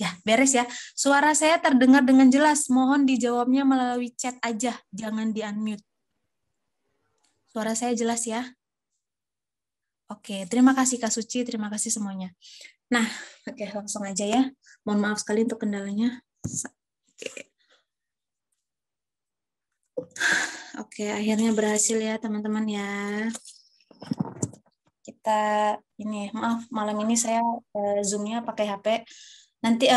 Ya, beres ya. Suara saya terdengar dengan jelas. Mohon dijawabnya melalui chat aja, jangan di-unmute. Suara saya jelas ya? Oke, terima kasih Kak Suci, terima kasih semuanya. Nah, oke langsung aja ya. Mohon maaf sekali untuk kendalanya. Oke, akhirnya berhasil ya teman-teman ya. Kita ini maaf malam ini saya Zoom-nya pakai HP. Nanti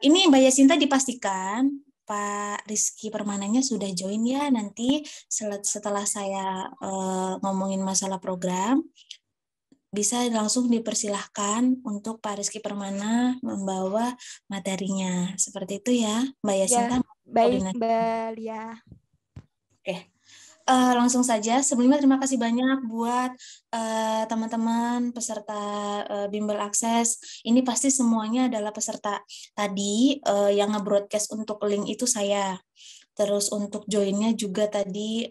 ini Mbak Yasinta dipastikan Pak Rizky Permananya sudah join ya nanti setelah saya ngomongin masalah program bisa langsung dipersilahkan untuk Pak Rizky Permana membawa materinya. Seperti itu ya Mbak Yasinta. Ya, baik Koordinasi. Mbak Lia. Oke. Langsung saja, sebelumnya terima kasih banyak buat teman-teman peserta Bimbel Akses. Ini pasti semuanya adalah peserta. Tadi yang nge-broadcast untuk link itu saya. Terus untuk join-nya juga tadi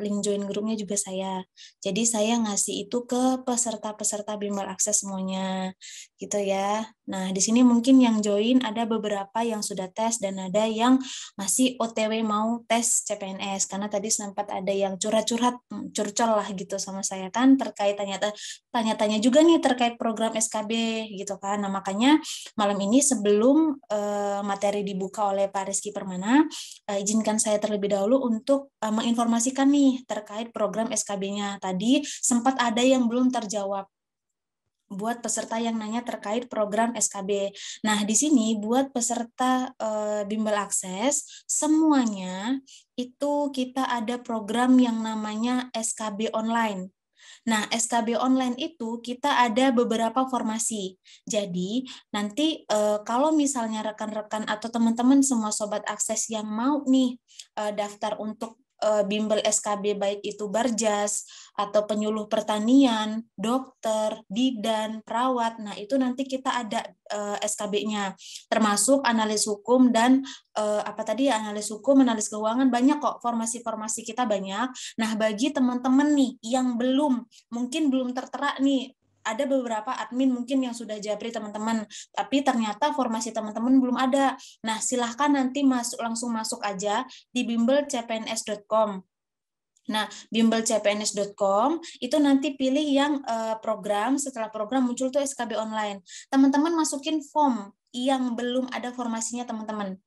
link join grupnya juga saya. Jadi saya ngasih itu ke peserta-peserta Bimbel Akses semuanya. Gitu ya. Nah, di sini mungkin yang join ada beberapa yang sudah tes dan ada yang masih OTW mau tes CPNS karena tadi sempat ada yang curhat-curhat, curcol lah gitu sama saya kan terkait tanya-tanya juga nih terkait program SKB gitu kan. Nah, makanya malam ini sebelum materi dibuka oleh Pak Rizky Permana, izinkan saya terlebih dahulu untuk menginformasikan nih terkait program SKB-nya. Tadi sempat ada yang belum terjawab buat peserta yang nanya terkait program SKB. Nah, di sini buat peserta Bimbel Akses, semuanya itu kita ada program yang namanya SKB online. Nah, SKB online itu kita ada beberapa formasi. Jadi, nanti kalau misalnya rekan-rekan atau teman-teman semua sobat akses yang mau nih daftar untuk bimbel SKB baik itu Barjas atau penyuluh pertanian, dokter, bidan, perawat. Nah, itu nanti kita ada SKB-nya termasuk analis hukum dan apa tadi ya, analis hukum, analis keuangan, banyak kok formasi-formasi kita banyak. Nah, bagi teman-teman nih yang mungkin belum tertera nih, ada beberapa admin mungkin yang sudah japri teman-teman, tapi ternyata formasi teman-teman belum ada. Nah, silahkan nanti langsung masuk aja di bimbelcpns.com. Nah, bimbelcpns.com itu nanti pilih yang program, setelah program muncul tuh SKB online. Teman-teman masukin form yang belum ada formasinya teman-teman.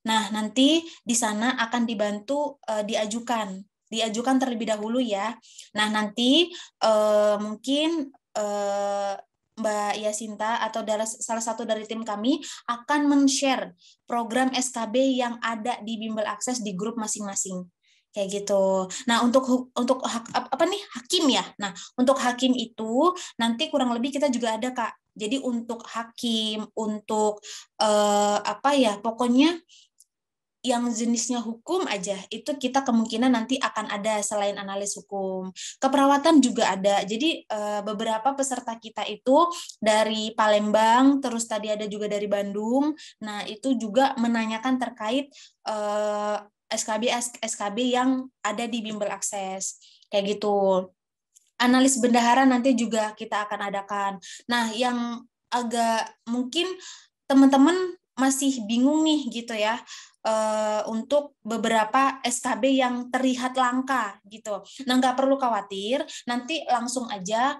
Nah, nanti di sana akan dibantu diajukan terlebih dahulu ya. Nah, nanti mungkin Mbak Yasinta atau salah satu dari tim kami akan men-share program SKB yang ada di Bimbel Akses di grup masing-masing. Kayak gitu. Nah, untuk apa nih? Hakim ya. Nah, untuk hakim itu nanti kurang lebih kita juga ada, Kak. Jadi untuk hakim, untuk apa ya? Pokoknya yang jenisnya hukum aja, itu kita kemungkinan nanti akan ada selain analis hukum. Keperawatan juga ada. Jadi beberapa peserta kita itu dari Palembang, terus tadi ada juga dari Bandung. Nah, itu juga menanyakan terkait SKB yang ada di Bimbel Akses. Kayak gitu. Analis bendahara nanti juga kita akan adakan. Nah, yang agak mungkin teman-teman masih bingung nih gitu ya, untuk beberapa SKB yang terlihat langka gitu. Nah, nggak perlu khawatir, nanti langsung aja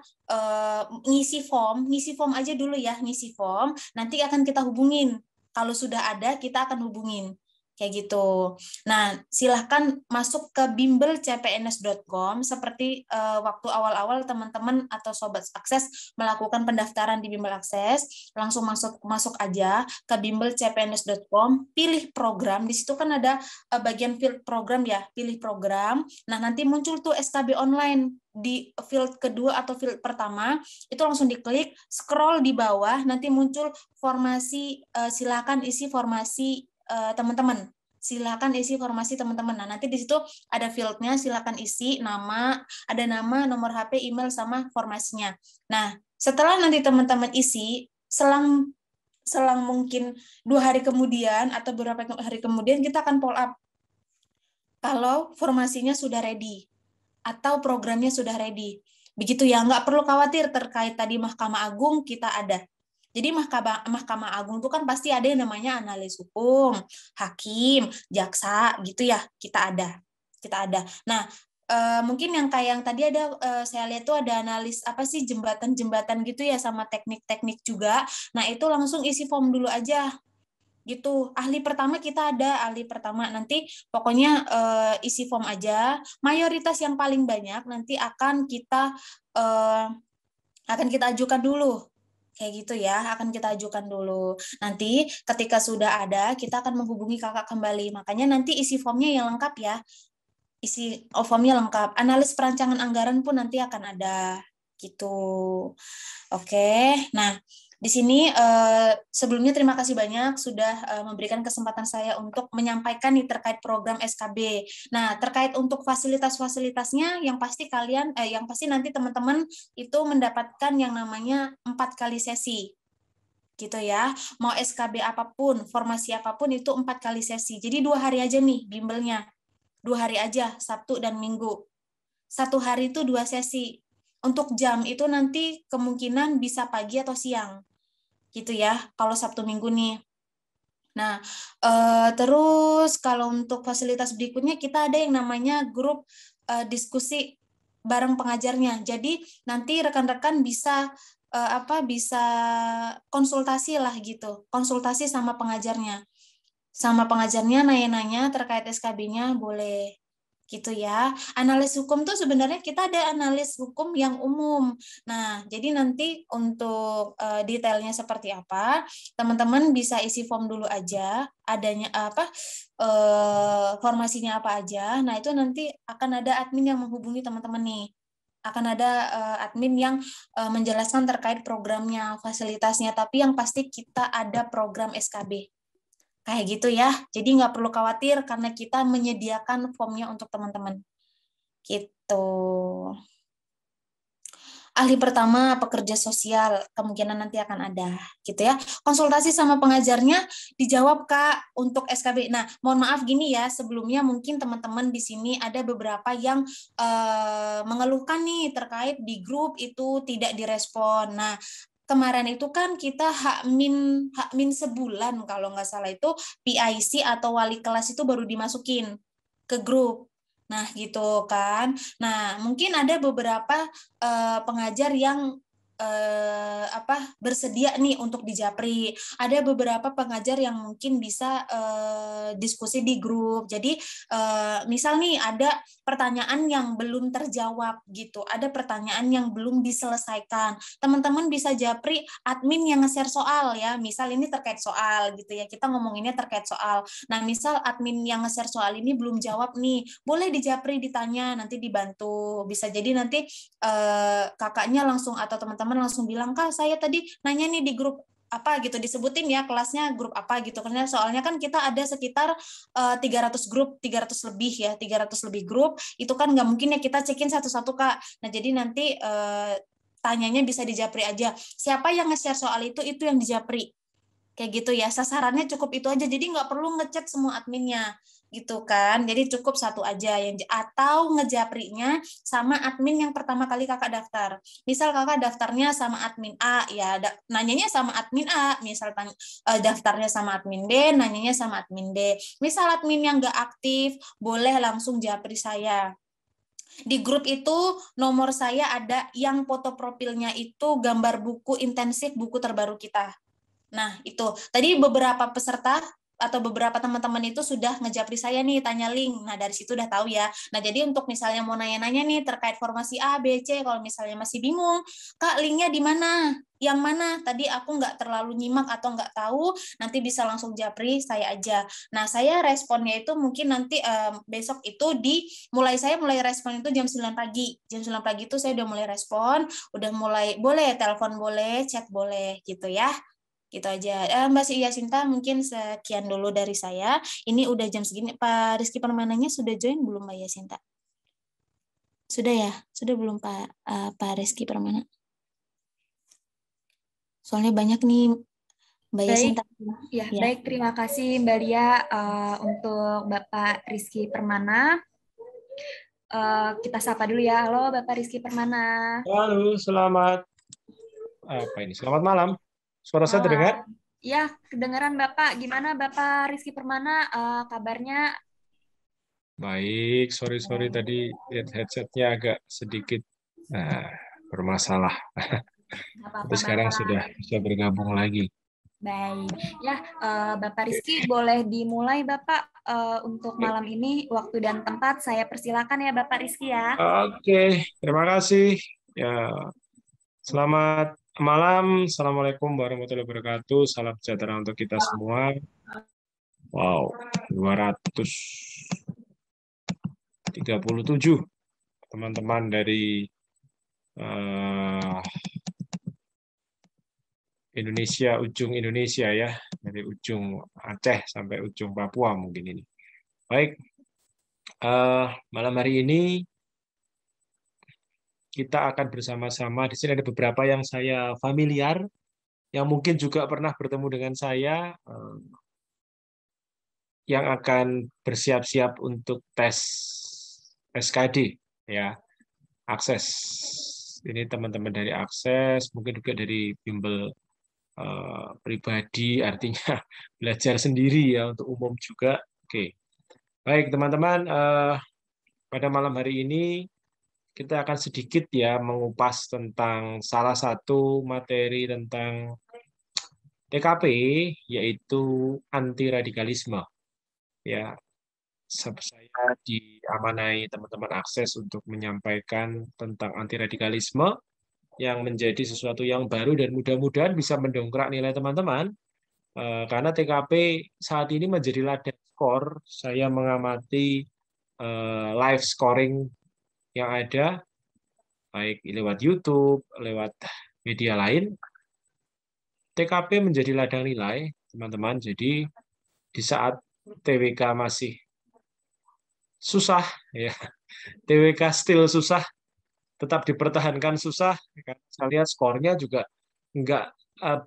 ngisi form aja dulu ya, ngisi form, nanti akan kita hubungin. Kalau sudah ada, kita akan hubungin. Kayak gitu. Nah, silahkan masuk ke bimbelcpns.com seperti waktu awal-awal teman-teman atau sobat akses melakukan pendaftaran di Bimbel Akses, langsung masuk aja ke bimbelcpns.com, pilih program. Di situ kan ada bagian field program ya, pilih program. Nah, nanti muncul tuh SKB online di field kedua atau field pertama, itu langsung diklik, scroll di bawah, nanti muncul formasi, silakan isi formasi teman-teman. Silakan isi formasi teman-teman. Nah, nanti di situ ada fieldnya, silakan isi nama, ada nama, nomor HP, email, sama formasinya. Nah, setelah nanti teman-teman isi, selang mungkin 2 hari kemudian atau beberapa hari kemudian kita akan follow up kalau formasinya sudah ready atau programnya sudah ready. Begitu ya, nggak perlu khawatir terkait tadi Mahkamah Agung kita ada. Jadi Mahkamah Agung itu kan pasti ada yang namanya analis hukum, hakim, jaksa gitu ya. Kita ada. Nah, mungkin yang kayak yang tadi ada saya lihat tuh ada analis apa sih jembatan-jembatan gitu ya sama teknik-teknik juga. Nah, itu langsung isi form dulu aja gitu. Ahli pertama kita ada ahli pertama nanti pokoknya isi form aja. Mayoritas yang paling banyak nanti akan kita ajukan dulu. Kayak gitu ya, akan kita ajukan dulu. Nanti ketika sudah ada, kita akan menghubungi kakak kembali. Makanya nanti isi formnya yang lengkap ya. Isi formnya lengkap. Analis perancangan anggaran pun nanti akan ada. Gitu. Oke, nah di sini sebelumnya terima kasih banyak sudah memberikan kesempatan saya untuk menyampaikan nih terkait program SKB. Nah, terkait untuk fasilitas-fasilitasnya yang pasti yang pasti nanti teman-teman itu mendapatkan yang namanya 4 kali sesi gitu ya. Mau SKB apapun, formasi apapun itu 4 kali sesi. Jadi 2 hari aja nih bimbelnya. 2 hari aja, Sabtu dan Minggu. 1 hari itu 2 sesi. Untuk jam itu nanti kemungkinan bisa pagi atau siang. Gitu ya, kalau Sabtu Minggu nih. Nah, terus kalau untuk fasilitas berikutnya kita ada yang namanya grup diskusi bareng pengajarnya. Jadi nanti rekan-rekan bisa bisa konsultasi lah gitu, konsultasi sama pengajarnya. Sama pengajarnya nanya-nanya terkait SKB-nya boleh gitu ya. Analis hukum tuh sebenarnya kita ada analis hukum yang umum. Nah, jadi nanti untuk detailnya seperti apa, teman-teman bisa isi form dulu aja, adanya formasinya apa aja. Nah, itu nanti akan ada admin yang menghubungi teman-teman nih. Akan ada admin yang menjelaskan terkait programnya, fasilitasnya, tapi yang pasti kita ada program SKB. Kayak gitu ya. Jadi nggak perlu khawatir karena kita menyediakan formnya untuk teman-teman. Gitu. Ahli pertama pekerja sosial kemungkinan nanti akan ada gitu ya. Konsultasi sama pengajarnya dijawab Kak untuk SKB. Nah, mohon maaf gini ya, sebelumnya mungkin teman-teman di sini ada beberapa yang mengeluhkan nih terkait di grup itu tidak direspon. Nah, kemarin itu kan kita hakmin sebulan kalau nggak salah itu PIC atau wali kelas itu baru dimasukin ke grup. Nah, gitu kan. Nah, mungkin ada beberapa pengajar yang bersedia nih untuk di Japri. Ada beberapa pengajar yang mungkin bisa diskusi di grup. Jadi misal nih ada pertanyaan yang belum terjawab gitu. Ada pertanyaan yang belum diselesaikan. Teman-teman bisa Japri admin yang nge-share soal ya. Misal ini terkait soal gitu ya. Kita ngomonginnya terkait soal. Nah, misal admin yang nge-share soal ini belum jawab nih. Boleh di Japri ditanya, nanti dibantu. Bisa jadi nanti kakaknya langsung atau teman-teman langsung bilang, Kak, saya tadi nanya nih di grup apa gitu, disebutin ya kelasnya grup apa gitu, karena soalnya kan kita ada sekitar 300 grup, 300 lebih ya, 300 lebih grup, itu kan nggak mungkin ya kita cekin satu-satu Kak. Nah, jadi nanti tanyanya bisa di Japri aja. Siapa yang nge-share soal itu yang di Japri. Kayak gitu ya, sasarannya cukup itu aja, jadi nggak perlu ngechat semua adminnya gitu kan, jadi cukup satu aja yang atau ngejaprinya sama admin yang pertama kali kakak daftar. Misal kakak daftarnya sama admin A ya, nanyanya sama admin A, misal daftarnya sama admin B, nanyanya sama admin D. Misal admin yang nggak aktif, boleh langsung japri saya. Di grup itu nomor saya ada yang foto profilnya itu gambar buku intensif, buku terbaru kita. Nah, itu. Tadi beberapa peserta atau beberapa teman-teman itu sudah ngejapri saya nih, tanya link. Nah, dari situ udah tahu ya. Nah, jadi untuk misalnya mau nanya-nanya nih terkait formasi A, B, C, kalau misalnya masih bingung, Kak, linknya di mana? Yang mana? Tadi aku nggak terlalu nyimak atau nggak tahu, nanti bisa langsung japri saya aja. Nah, saya responnya itu mungkin nanti besok itu saya mulai respon itu jam 9 pagi. Jam 9 pagi itu saya udah mulai respon, udah mulai, boleh telepon boleh, chat boleh, gitu ya. Gitu aja. Mbak Yasinta, mungkin sekian dulu dari saya. Ini udah jam segini. Pak Rizky Permananya sudah join belum Mbak Yasinta? Sudah ya? Sudah belum Pak Rizky Permana? Soalnya banyak nih Mbak Yasinta. Ya, baik. Terima kasih Mbak Lia untuk Bapak Rizky Permana. Kita sapa dulu ya. Halo Bapak Rizky Permana. Halo, selamat malam. Suara saya terdengar? Malam. Ya, kedengaran Bapak. Gimana Bapak Rizky Permana kabarnya? Baik, sorry tadi lihat headsetnya agak sedikit bermasalah. Nggak Tapi apa-apa sekarang Bapak. sudah bisa bergabung lagi. Baik. Ya, Bapak Rizky boleh dimulai Bapak untuk Oke, malam ini waktu dan tempat saya persilakan ya Bapak Rizky ya. Oke, terima kasih. Ya, selamat malam. Assalamualaikum warahmatullahi wabarakatuh. Salam sejahtera untuk kita semua. Wow, 237 teman-teman dari eh, Indonesia, ujung Indonesia ya, dari ujung Aceh sampai ujung Papua mungkin ini. Baik, malam hari ini kita akan bersama-sama. Di sini ada beberapa yang saya familiar, yang mungkin juga pernah bertemu dengan saya, yang akan bersiap-siap untuk tes SKD, ya, akses. Ini teman-teman dari akses, mungkin juga dari bimbel pribadi, artinya belajar sendiri ya untuk umum juga. Oke, baik teman-teman, pada malam hari ini kita akan sedikit ya mengupas tentang salah satu materi tentang TKP, yaitu anti radikalisme. Ya, saya diamanai teman-teman akses untuk menyampaikan tentang anti radikalisme yang menjadi sesuatu yang baru dan mudah-mudahan bisa mendongkrak nilai teman-teman. Karena TKP saat ini menjadi ladang skor. Saya mengamati live scoring yang ada, baik lewat YouTube, lewat media lain. TKP menjadi ladang nilai, teman-teman. Jadi di saat TWK masih susah, ya, TWK still susah, tetap dipertahankan susah. Saya lihat skornya juga nggak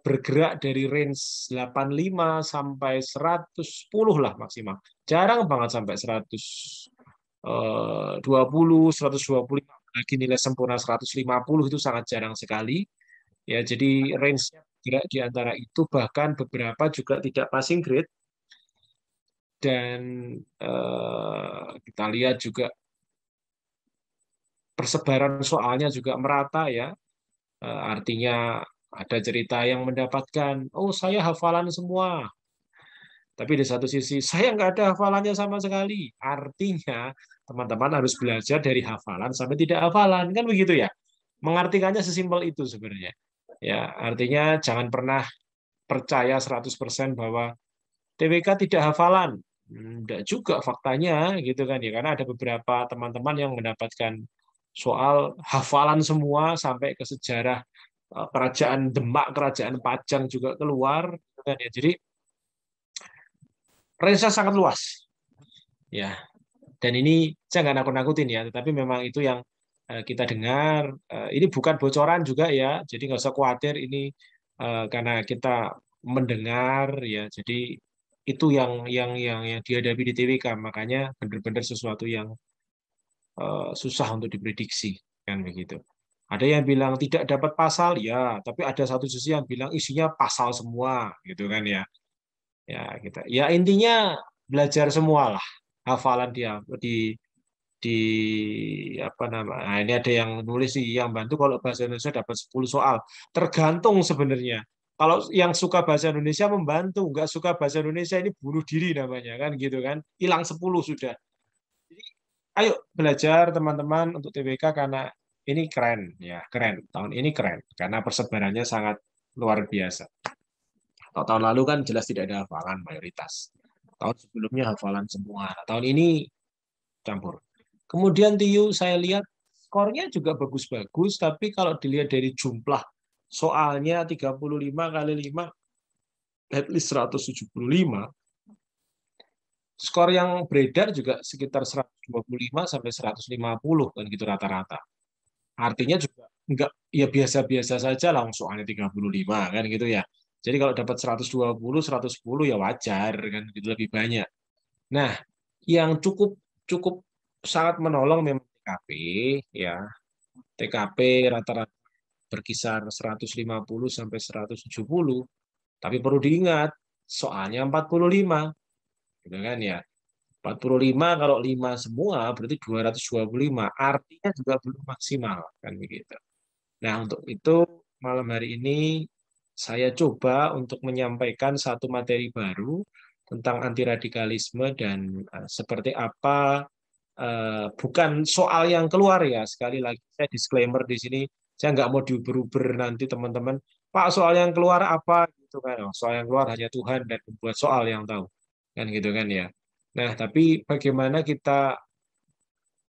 bergerak dari range 85 sampai 110 lah maksimal. Jarang banget sampai 120, 125, lagi nilai sempurna 150 itu sangat jarang sekali. Ya, jadi range-nya bergerak di antara itu, bahkan beberapa juga tidak passing grade. Dan kita lihat juga persebaran soalnya juga merata ya. Artinya ada cerita yang mendapatkan, oh saya hafalan semua. Tapi di satu sisi, saya nggak ada hafalannya sama sekali. Artinya, teman-teman harus belajar dari hafalan sampai tidak hafalan. Kan begitu ya? Mengartikannya sesimpel itu sebenarnya. Ya, artinya jangan pernah percaya 100% bahwa TWK tidak hafalan. Enggak juga faktanya gitu kan ya. Karena ada beberapa teman-teman yang mendapatkan soal hafalan semua sampai ke sejarah kerajaan Demak, kerajaan Pajang juga keluar gitu kan ya. Jadi range-nya sangat luas. Ya, dan ini saya nggak nakut-nakutin ya, tetapi memang itu yang kita dengar. Ini bukan bocoran juga ya, jadi nggak usah khawatir ini karena kita mendengar ya. Jadi itu yang dihadapi di TWK, makanya benar-benar sesuatu yang susah untuk diprediksi kan begitu. Ada yang bilang tidak dapat pasal ya, tapi ada satu sisi yang bilang isinya pasal semua gitu kan ya. Ya kita ya intinya belajar semua lah, hafalan dia di apa nama, nah, ini ada yang nulis sih yang bantu kalau bahasa Indonesia dapat 10 soal, tergantung sebenarnya. Kalau yang suka bahasa Indonesia membantu, nggak suka bahasa Indonesia ini bunuh diri namanya kan gitu kan, hilang 10 sudah. Jadi ayo belajar teman-teman untuk TBK karena ini keren ya, keren tahun ini keren karena persebarannya sangat luar biasa. Tahun lalu kan jelas tidak ada hafalan mayoritas. Tahun sebelumnya hafalan semua. Tahun ini campur. Kemudian TIU saya lihat skornya juga bagus-bagus, tapi kalau dilihat dari jumlah soalnya 35 kali 5, at least 175. Skor yang beredar juga sekitar 125 sampai 150 kan gitu rata-rata. Artinya juga enggak ya biasa-biasa saja lah soalnya 35 kan gitu ya. Jadi kalau dapat 120, 110 ya wajar kan gitu lebih banyak. Nah, yang cukup cukup sangat menolong memang TKP ya. TKP rata-rata berkisar 150 sampai 170, tapi perlu diingat soalnya 45, gitu kan ya. 45 kalau 5 semua berarti 225, artinya juga belum maksimal kan begitu. Nah, untuk itu malam hari ini saya coba untuk menyampaikan satu materi baru tentang anti radikalisme dan seperti apa, bukan soal yang keluar ya, sekali lagi saya disclaimer di sini, saya nggak mau diuber-uber nanti teman-teman, Pak soal yang keluar apa gitu kan, soal yang keluar hanya Tuhan dan membuat soal yang tahu kan gitu kan ya. Nah, tapi bagaimana kita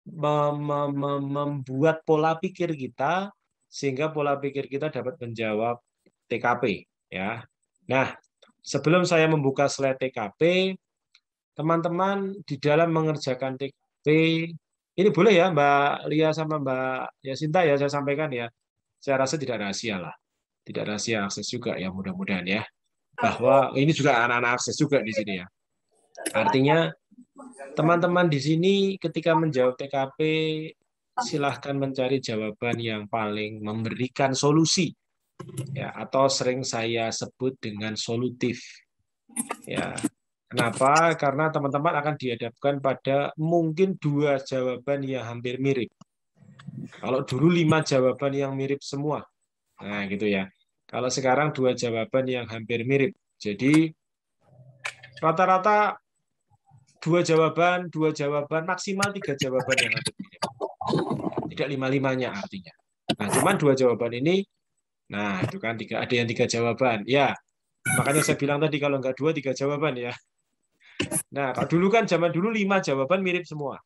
membuat pola pikir kita sehingga pola pikir kita dapat menjawab TKP ya. Nah, sebelum saya membuka slide TKP, teman-teman di dalam mengerjakan TKP ini boleh ya Mbak Lia sama Mbak Yasinta ya saya sampaikan ya. Saya rasa tidak rahasia lah. Tidak rahasia akses juga ya mudah-mudahan ya. Bahwa ini juga anak-anak akses juga di sini ya. Artinya teman-teman di sini ketika menjawab TKP, silahkan mencari jawaban yang paling memberikan solusi, ya, atau sering saya sebut dengan solutif. Ya, kenapa? Karena teman-teman akan dihadapkan pada mungkin 2 jawaban yang hampir mirip. Kalau dulu 5 jawaban yang mirip semua, nah gitu ya. Kalau sekarang 2 jawaban yang hampir mirip. Jadi rata-rata 2 jawaban, maksimal 3 jawaban yang hampir mirip. Tidak 5-5-nya artinya. Nah, cuman 2 jawaban ini, nah itu kan ada yang 3 jawaban. Ya, makanya saya bilang tadi kalau nggak 2, 3 jawaban ya. Nah, kalau dulu kan zaman dulu 5 jawaban mirip semua.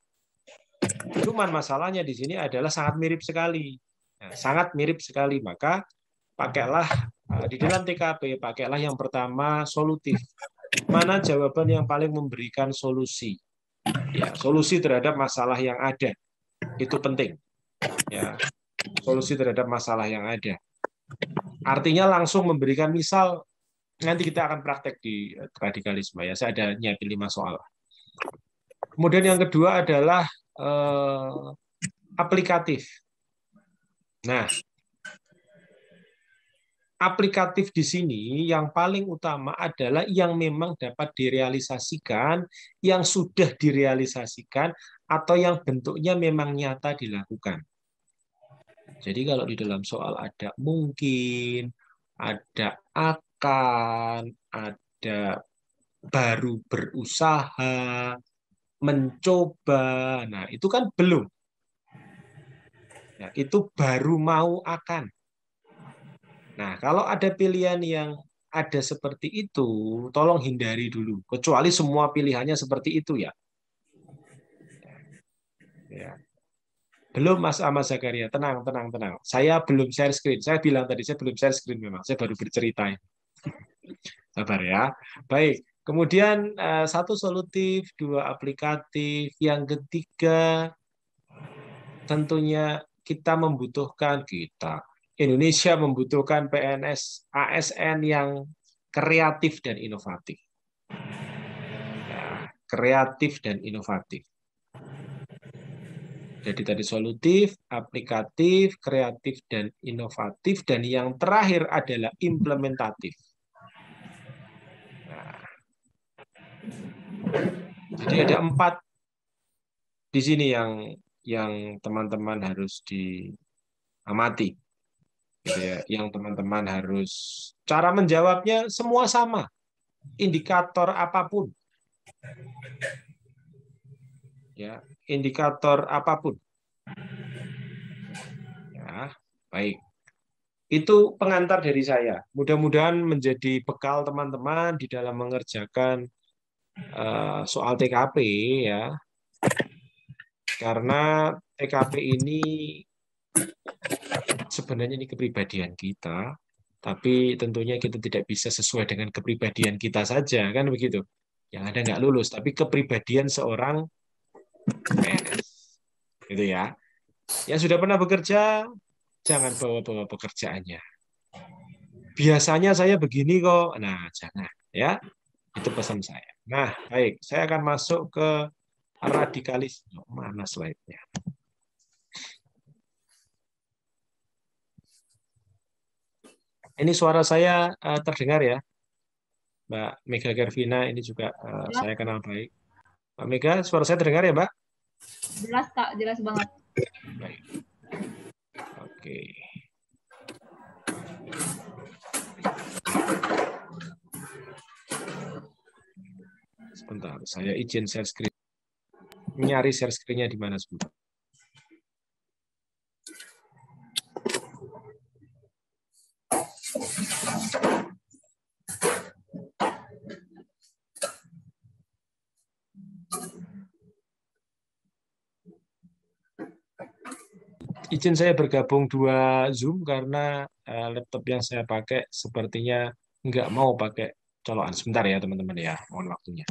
Cuman masalahnya di sini adalah sangat mirip sekali. Nah, sangat mirip sekali, maka pakailah di dalam TKP, pakailah yang pertama solutif. Mana jawaban yang paling memberikan solusi? Ya, solusi terhadap masalah yang ada. Itu penting. Ya, solusi terhadap masalah yang ada. Artinya langsung memberikan misal, nanti kita akan praktek di radikalisme ya. Saya ada nyiapin 5 soal. Kemudian yang kedua adalah aplikatif. Nah, aplikatif di sini yang paling utama adalah yang memang dapat direalisasikan, yang sudah direalisasikan, atau yang bentuknya memang nyata dilakukan. Jadi kalau di dalam soal ada mungkin, ada akan, ada baru berusaha, mencoba, nah itu kan belum. Ya, itu baru mau akan. Nah, kalau ada pilihan yang ada seperti itu, tolong hindari dulu. Kecuali semua pilihannya seperti itu ya. Ya. Belum Mas Ahmad Zakaria, tenang. Saya belum share screen. Saya bilang tadi saya belum share screen memang. Saya baru bercerita. Sabar ya. Baik. Kemudian 1 solutif, 2 aplikatif. Yang ketiga, tentunya Indonesia membutuhkan PNS ASN yang kreatif dan inovatif. Ya, kreatif dan inovatif. Jadi tadi solutif, aplikatif, kreatif, dan inovatif. Dan yang terakhir adalah implementatif. Nah, jadi ada 4 di sini yang teman-teman harus diamati. Gitu ya. Yang teman-teman harus, cara menjawabnya semua sama. Indikator apapun. Ya, indikator apapun. Ya, baik. Itu pengantar dari saya. Mudah-mudahan menjadi bekal teman-teman di dalam mengerjakan soal TKP ya. Karena TKP ini sebenarnya ini kepribadian kita, tapi tentunya kita tidak bisa sesuai dengan kepribadian kita saja, kan begitu. Yang ada nggak lulus, tapi kepribadian seorang PNS. Gitu ya. Yang sudah pernah bekerja, jangan bawa-bawa pekerjaannya. Biasanya saya begini kok. Nah, jangan ya. Itu pesan saya. Nah, baik. Saya akan masuk ke radikalisme. Mana slide-nya? Ini suara saya terdengar ya, Mbak Mega Gervina, ini juga Jelas, saya kenal baik. Mbak Mega, suara saya terdengar ya, Mbak? jelas Kak, jelas banget. Baik. Oke. Sebentar, saya izin share screen. Nyari share screen-nya di mana sebentar. Izin saya bergabung dua Zoom karena laptop yang saya pakai sepertinya nggak mau pakai colokan. Sebentar ya teman-teman ya, mohon waktunya.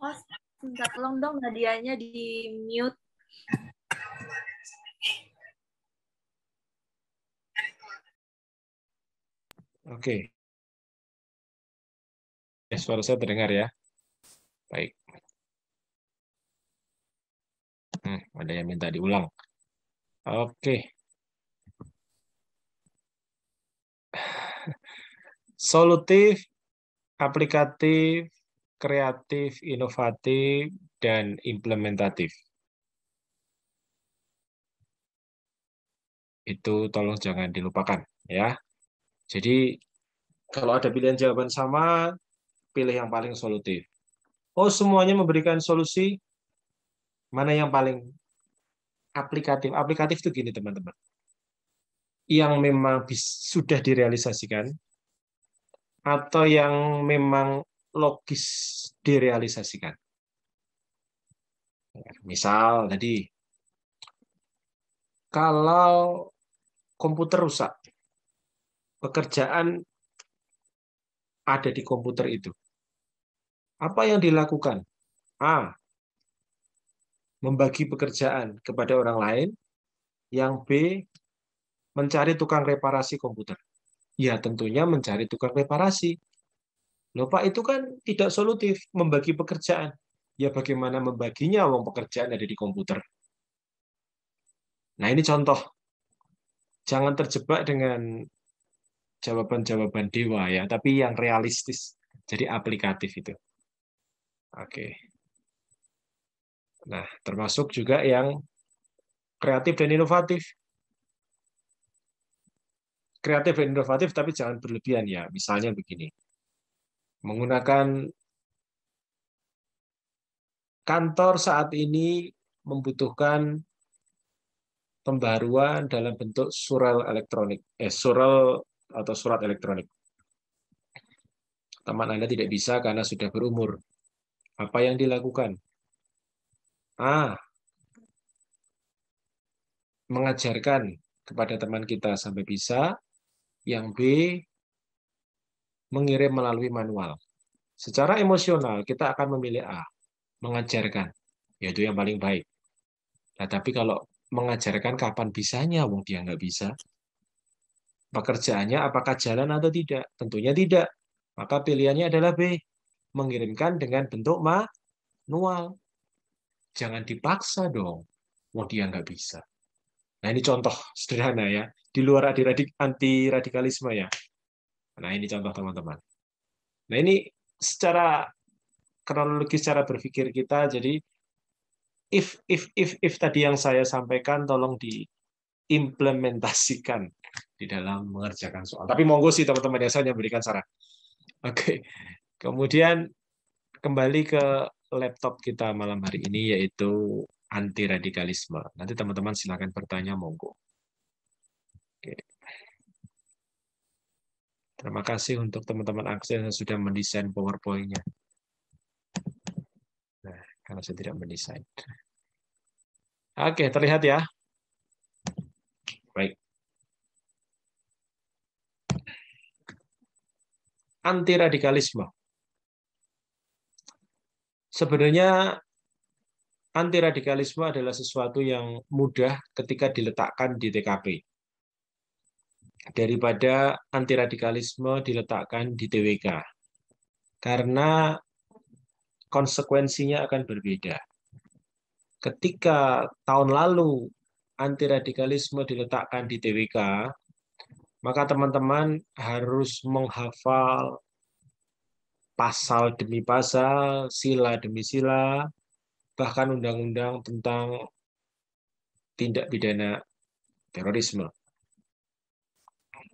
Mas, minta tolong dong Nadianya di mute. Oke. Suara saya terdengar ya. Baik. Ada yang minta diulang. Oke. Solutif, aplikatif, kreatif, inovatif, dan implementatif. Itu tolong jangan dilupakan ya. Jadi kalau ada pilihan jawaban sama, pilih yang paling solutif. Oh, semuanya memberikan solusi, mana yang paling aplikatif? Aplikatif itu gini, teman-teman. Yang memang sudah direalisasikan, atau yang memang logis direalisasikan. Misal tadi, kalau komputer rusak, pekerjaan ada di komputer itu. Apa yang dilakukan? A. Membagi pekerjaan kepada orang lain. Yang B. Mencari tukang reparasi komputer. Ya, tentunya mencari tukang reparasi. Loh, Pak, itu kan tidak solutif, membagi pekerjaan. Ya, bagaimana membaginya, wong pekerjaan ada di komputer. Nah, ini contoh. Jangan terjebak dengan jawaban-jawaban dewa ya, tapi yang realistis. Jadi aplikatif itu. Oke. Nah, termasuk juga yang kreatif dan inovatif. Kreatif dan inovatif, tapi jangan berlebihan ya. Misalnya begini. Menggunakan kantor saat ini membutuhkan pembaruan dalam bentuk surat elektronik. Teman Anda tidak bisa karena sudah berumur. Apa yang dilakukan? A. Mengajarkan kepada teman kita sampai bisa. Yang B. Mengirim melalui manual. Secara emosional, kita akan memilih A. Mengajarkan. Yaitu yang paling baik. Nah, tapi kalau mengajarkan kapan bisanya, wong dia nggak bisa. Pekerjaannya apakah jalan atau tidak? Tentunya tidak. Maka pilihannya adalah B. Mengirimkan dengan bentuk manual. Jangan dipaksa dong. Wong dia nggak bisa. Nah, ini contoh sederhana ya. Di luar anti radikalisme ya. Nah, ini contoh teman-teman. Nah, ini secara kronologis cara berpikir kita, jadi if tadi yang saya sampaikan tolong diimplementasikan di dalam mengerjakan soal. Tapi monggo sih teman-teman yang saya berikan saran. Oke. Kemudian kembali ke laptop kita malam hari ini, yaitu anti radikalisme. Nanti teman-teman silakan bertanya, monggo. Oke. Terima kasih untuk teman-teman akses yang sudah mendesain PowerPoint-nya. Nah, karena saya tidak mendesain. Oke, terlihat ya? Baik. Anti radikalisme. Sebenarnya anti radikalisme adalah sesuatu yang mudah ketika diletakkan di TKP. Daripada anti radikalisme diletakkan di TWK. Karena konsekuensinya akan berbeda. Ketika tahun lalu anti radikalisme diletakkan di TWK, maka teman-teman harus menghafal pasal demi pasal, sila demi sila, bahkan undang-undang tentang tindak pidana terorisme.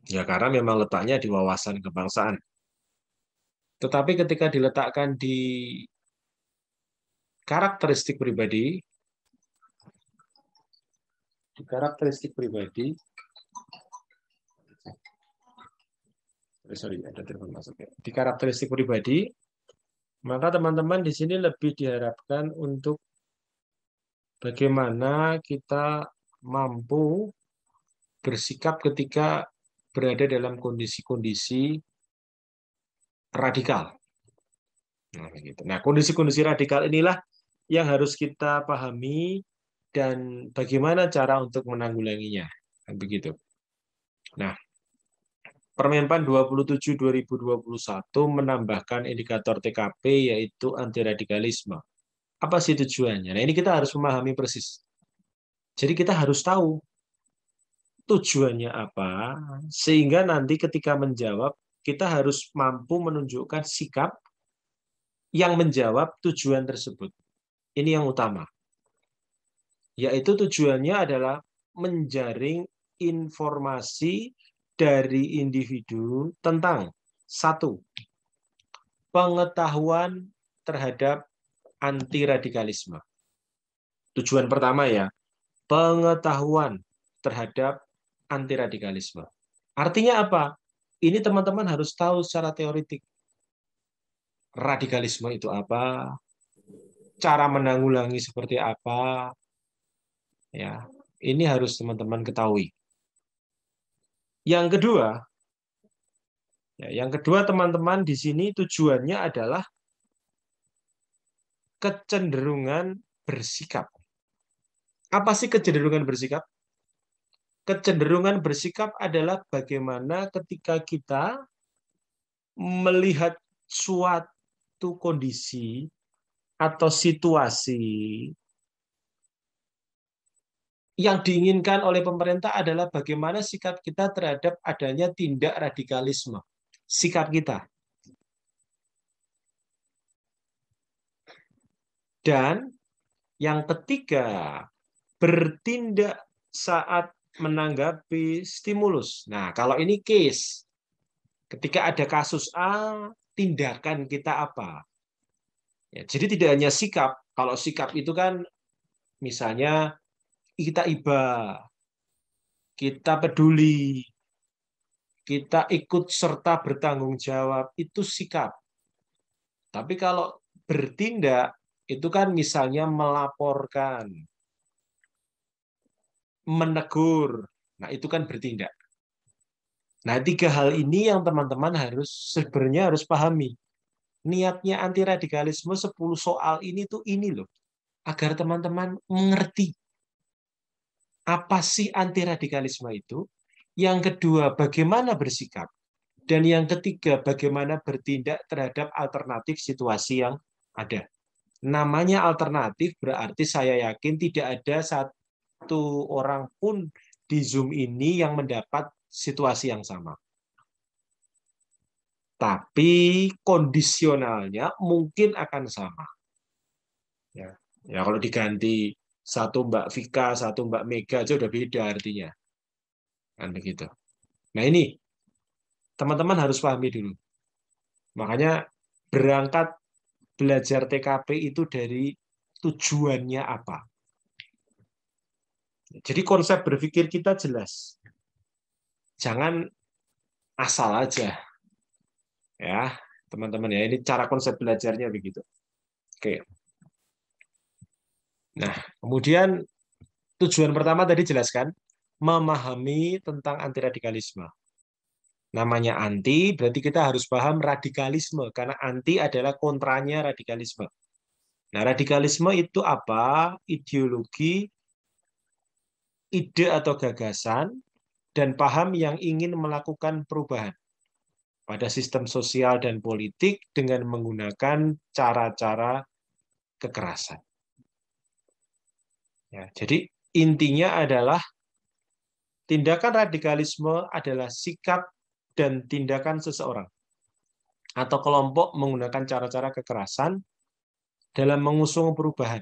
Ya, karena memang letaknya di wawasan kebangsaan. Tetapi ketika diletakkan di karakteristik pribadi, ada telepon masuk ya. Di karakteristik pribadi, maka teman-teman di sini lebih diharapkan untuk bagaimana kita mampu bersikap ketika berada dalam kondisi-kondisi radikal. Nah, kondisi-kondisi radikal inilah yang harus kita pahami dan bagaimana cara untuk menanggulanginya. Begitu. Nah, Permenpan 27/2021 menambahkan indikator TKP yaitu anti radikalisme. Apa sih tujuannya? Nah, ini kita harus memahami persis. Jadi kita harus tahu tujuannya apa, sehingga nanti ketika menjawab, kita harus mampu menunjukkan sikap yang menjawab tujuan tersebut. Ini yang utama. Yaitu tujuannya adalah menjaring informasi dari individu tentang satu, pengetahuan terhadap anti radikalisme. Tujuan pertama ya, pengetahuan terhadap anti radikalisme. Artinya apa? Ini teman-teman harus tahu secara teoritik. Radikalisme itu apa? Cara menanggulangi seperti apa? Ya, ini harus teman-teman ketahui. Yang kedua teman-teman di sini tujuannya adalah kecenderungan bersikap. Apa sih kecenderungan bersikap? Kecenderungan bersikap adalah bagaimana ketika kita melihat suatu kondisi atau situasi yang diinginkan oleh pemerintah adalah bagaimana sikap kita terhadap adanya tindak radikalisme. Sikap kita. Dan yang ketiga, bertindak saat menanggapi stimulus. Nah, kalau ini case, ketika ada kasus A, tindakan kita apa? Ya, jadi tidak hanya sikap. Kalau sikap itu kan misalnya kita iba, kita peduli, kita ikut serta bertanggung jawab, itu sikap. Tapi kalau bertindak, itu kan misalnya melaporkan, menegur. Nah, itu kan bertindak. Nah, tiga hal ini yang teman-teman sebenarnya harus pahami. Niatnya anti radikalisme 10 soal ini tuh ini loh. Agar teman-teman mengerti apa sih anti radikalisme itu. Yang kedua, bagaimana bersikap. Dan yang ketiga, bagaimana bertindak terhadap alternatif situasi yang ada. Namanya alternatif berarti saya yakin tidak ada satu orang pun di Zoom ini yang mendapat situasi yang sama. tapi kondisionalnya mungkin akan sama. Ya, ya kalau diganti satu Mbak Vika, satu Mbak Mega aja udah beda artinya. Kan begitu. Nah ini teman-teman harus pahami dulu. Makanya berangkat belajar TKP itu dari tujuannya apa. Jadi konsep berpikir kita jelas. Jangan asal aja. Ya, teman-teman ya. Ini cara konsep belajarnya begitu. Oke. Nah, kemudian tujuan pertama tadi jelaskan, memahami tentang anti radikalisme. Namanya anti, berarti kita harus paham radikalisme, karena anti adalah kontranya radikalisme. Nah, radikalisme itu apa? Ideologi, ide atau gagasan, dan paham yang ingin melakukan perubahan pada sistem sosial dan politik dengan menggunakan cara-cara kekerasan. Ya, jadi intinya adalah tindakan radikalisme adalah sikap dan tindakan seseorang atau kelompok menggunakan cara-cara kekerasan dalam mengusung perubahan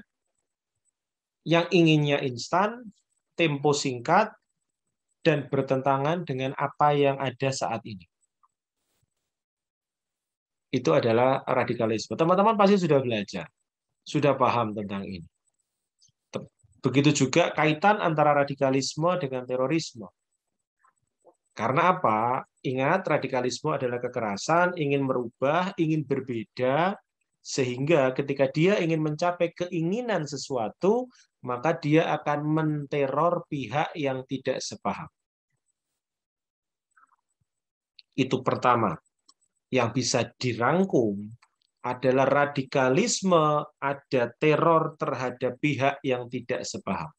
yang inginnya instan, tempo singkat, dan bertentangan dengan apa yang ada saat ini. Itu adalah radikalisme. Teman-teman pasti sudah belajar, sudah paham tentang ini. Begitu juga kaitan antara radikalisme dengan terorisme. Karena apa? Ingat, radikalisme adalah kekerasan, ingin merubah, ingin berbeda, sehingga ketika dia ingin mencapai keinginan sesuatu, maka dia akan menteror pihak yang tidak sepaham. Itu pertama. Yang bisa dirangkum adalah radikalisme ada teror terhadap pihak yang tidak sepaham.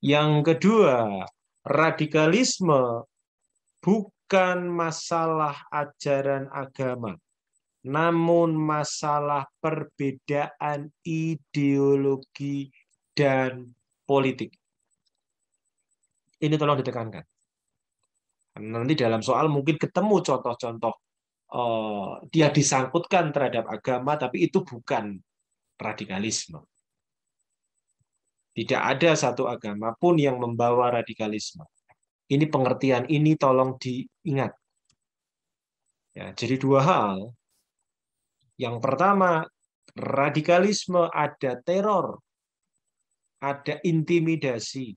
Yang kedua, radikalisme bukan masalah ajaran agama, namun masalah perbedaan ideologi dan politik. Ini tolong ditekankan. Nanti dalam soal mungkin ketemu contoh-contoh dia disangkutkan terhadap agama, tapi itu bukan radikalisme. Tidak ada satu agama pun yang membawa radikalisme. Ini pengertian ini tolong diingat. Ya, jadi dua hal. Yang pertama, radikalisme ada teror, ada intimidasi,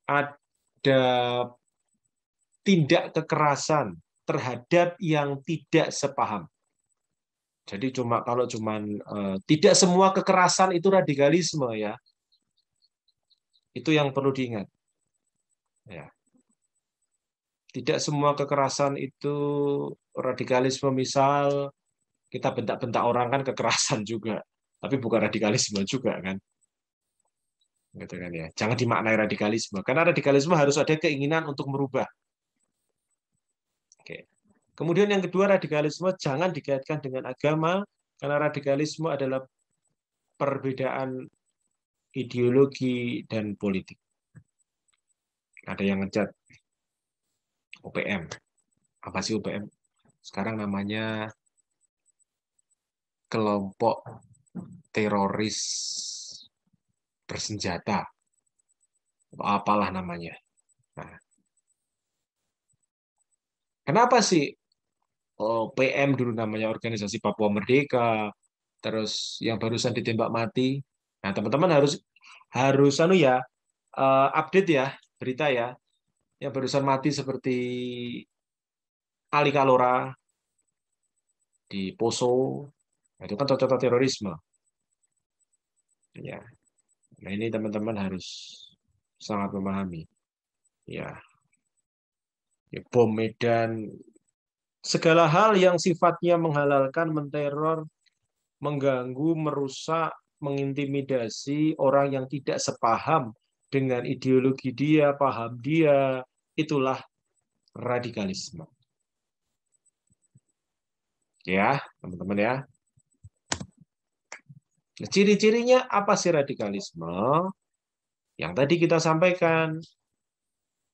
ada tindak kekerasan terhadap yang tidak sepaham. Jadi kalau tidak semua kekerasan itu radikalisme ya. Itu yang perlu diingat. Ya. Tidak semua kekerasan itu radikalisme, misal kita bentak-bentak orang kan kekerasan juga, tapi bukan radikalisme juga kan. Gitu kan ya. Jangan dimaknai radikalisme, karena radikalisme harus ada keinginan untuk merubah. Oke. Kemudian yang kedua, radikalisme jangan dikaitkan dengan agama, karena radikalisme adalah perbedaan ideologi dan politik. Ada yang ngecat UPM. Apa sih UPM? Sekarang namanya kelompok teroris bersenjata. Apalah namanya. Nah, kenapa sih PM dulu namanya Organisasi Papua Merdeka, terus yang barusan ditembak mati? Nah, teman-teman harus update ya berita ya. Yang barusan mati seperti Ali Kalora di Poso, itu kan contoh terorisme. Ya. Nah, ini teman-teman harus sangat memahami. Ya. Bom Medan, segala hal yang sifatnya menghalalkan, menteror, mengganggu, merusak, mengintimidasi orang yang tidak sepaham dengan ideologi dia, paham dia, itulah radikalisme. Ya, teman-teman ya. Nah, ciri-cirinya apa sih radikalisme? Yang tadi kita sampaikan,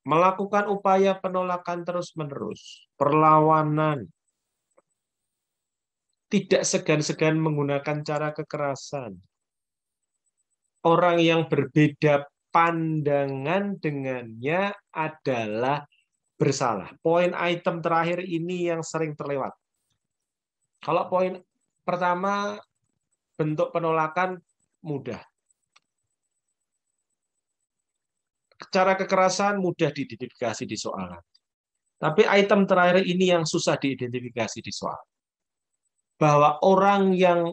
melakukan upaya penolakan terus-menerus, perlawanan, tidak segan-segan menggunakan cara kekerasan. Orang yang berbeda pandangan dengannya adalah bersalah. Poin item terakhir ini yang sering terlewat. Kalau poin pertama, bentuk penolakan mudah. Cara kekerasan mudah diidentifikasi di soal. Tapi item terakhir ini yang susah diidentifikasi di soal. Bahwa orang yang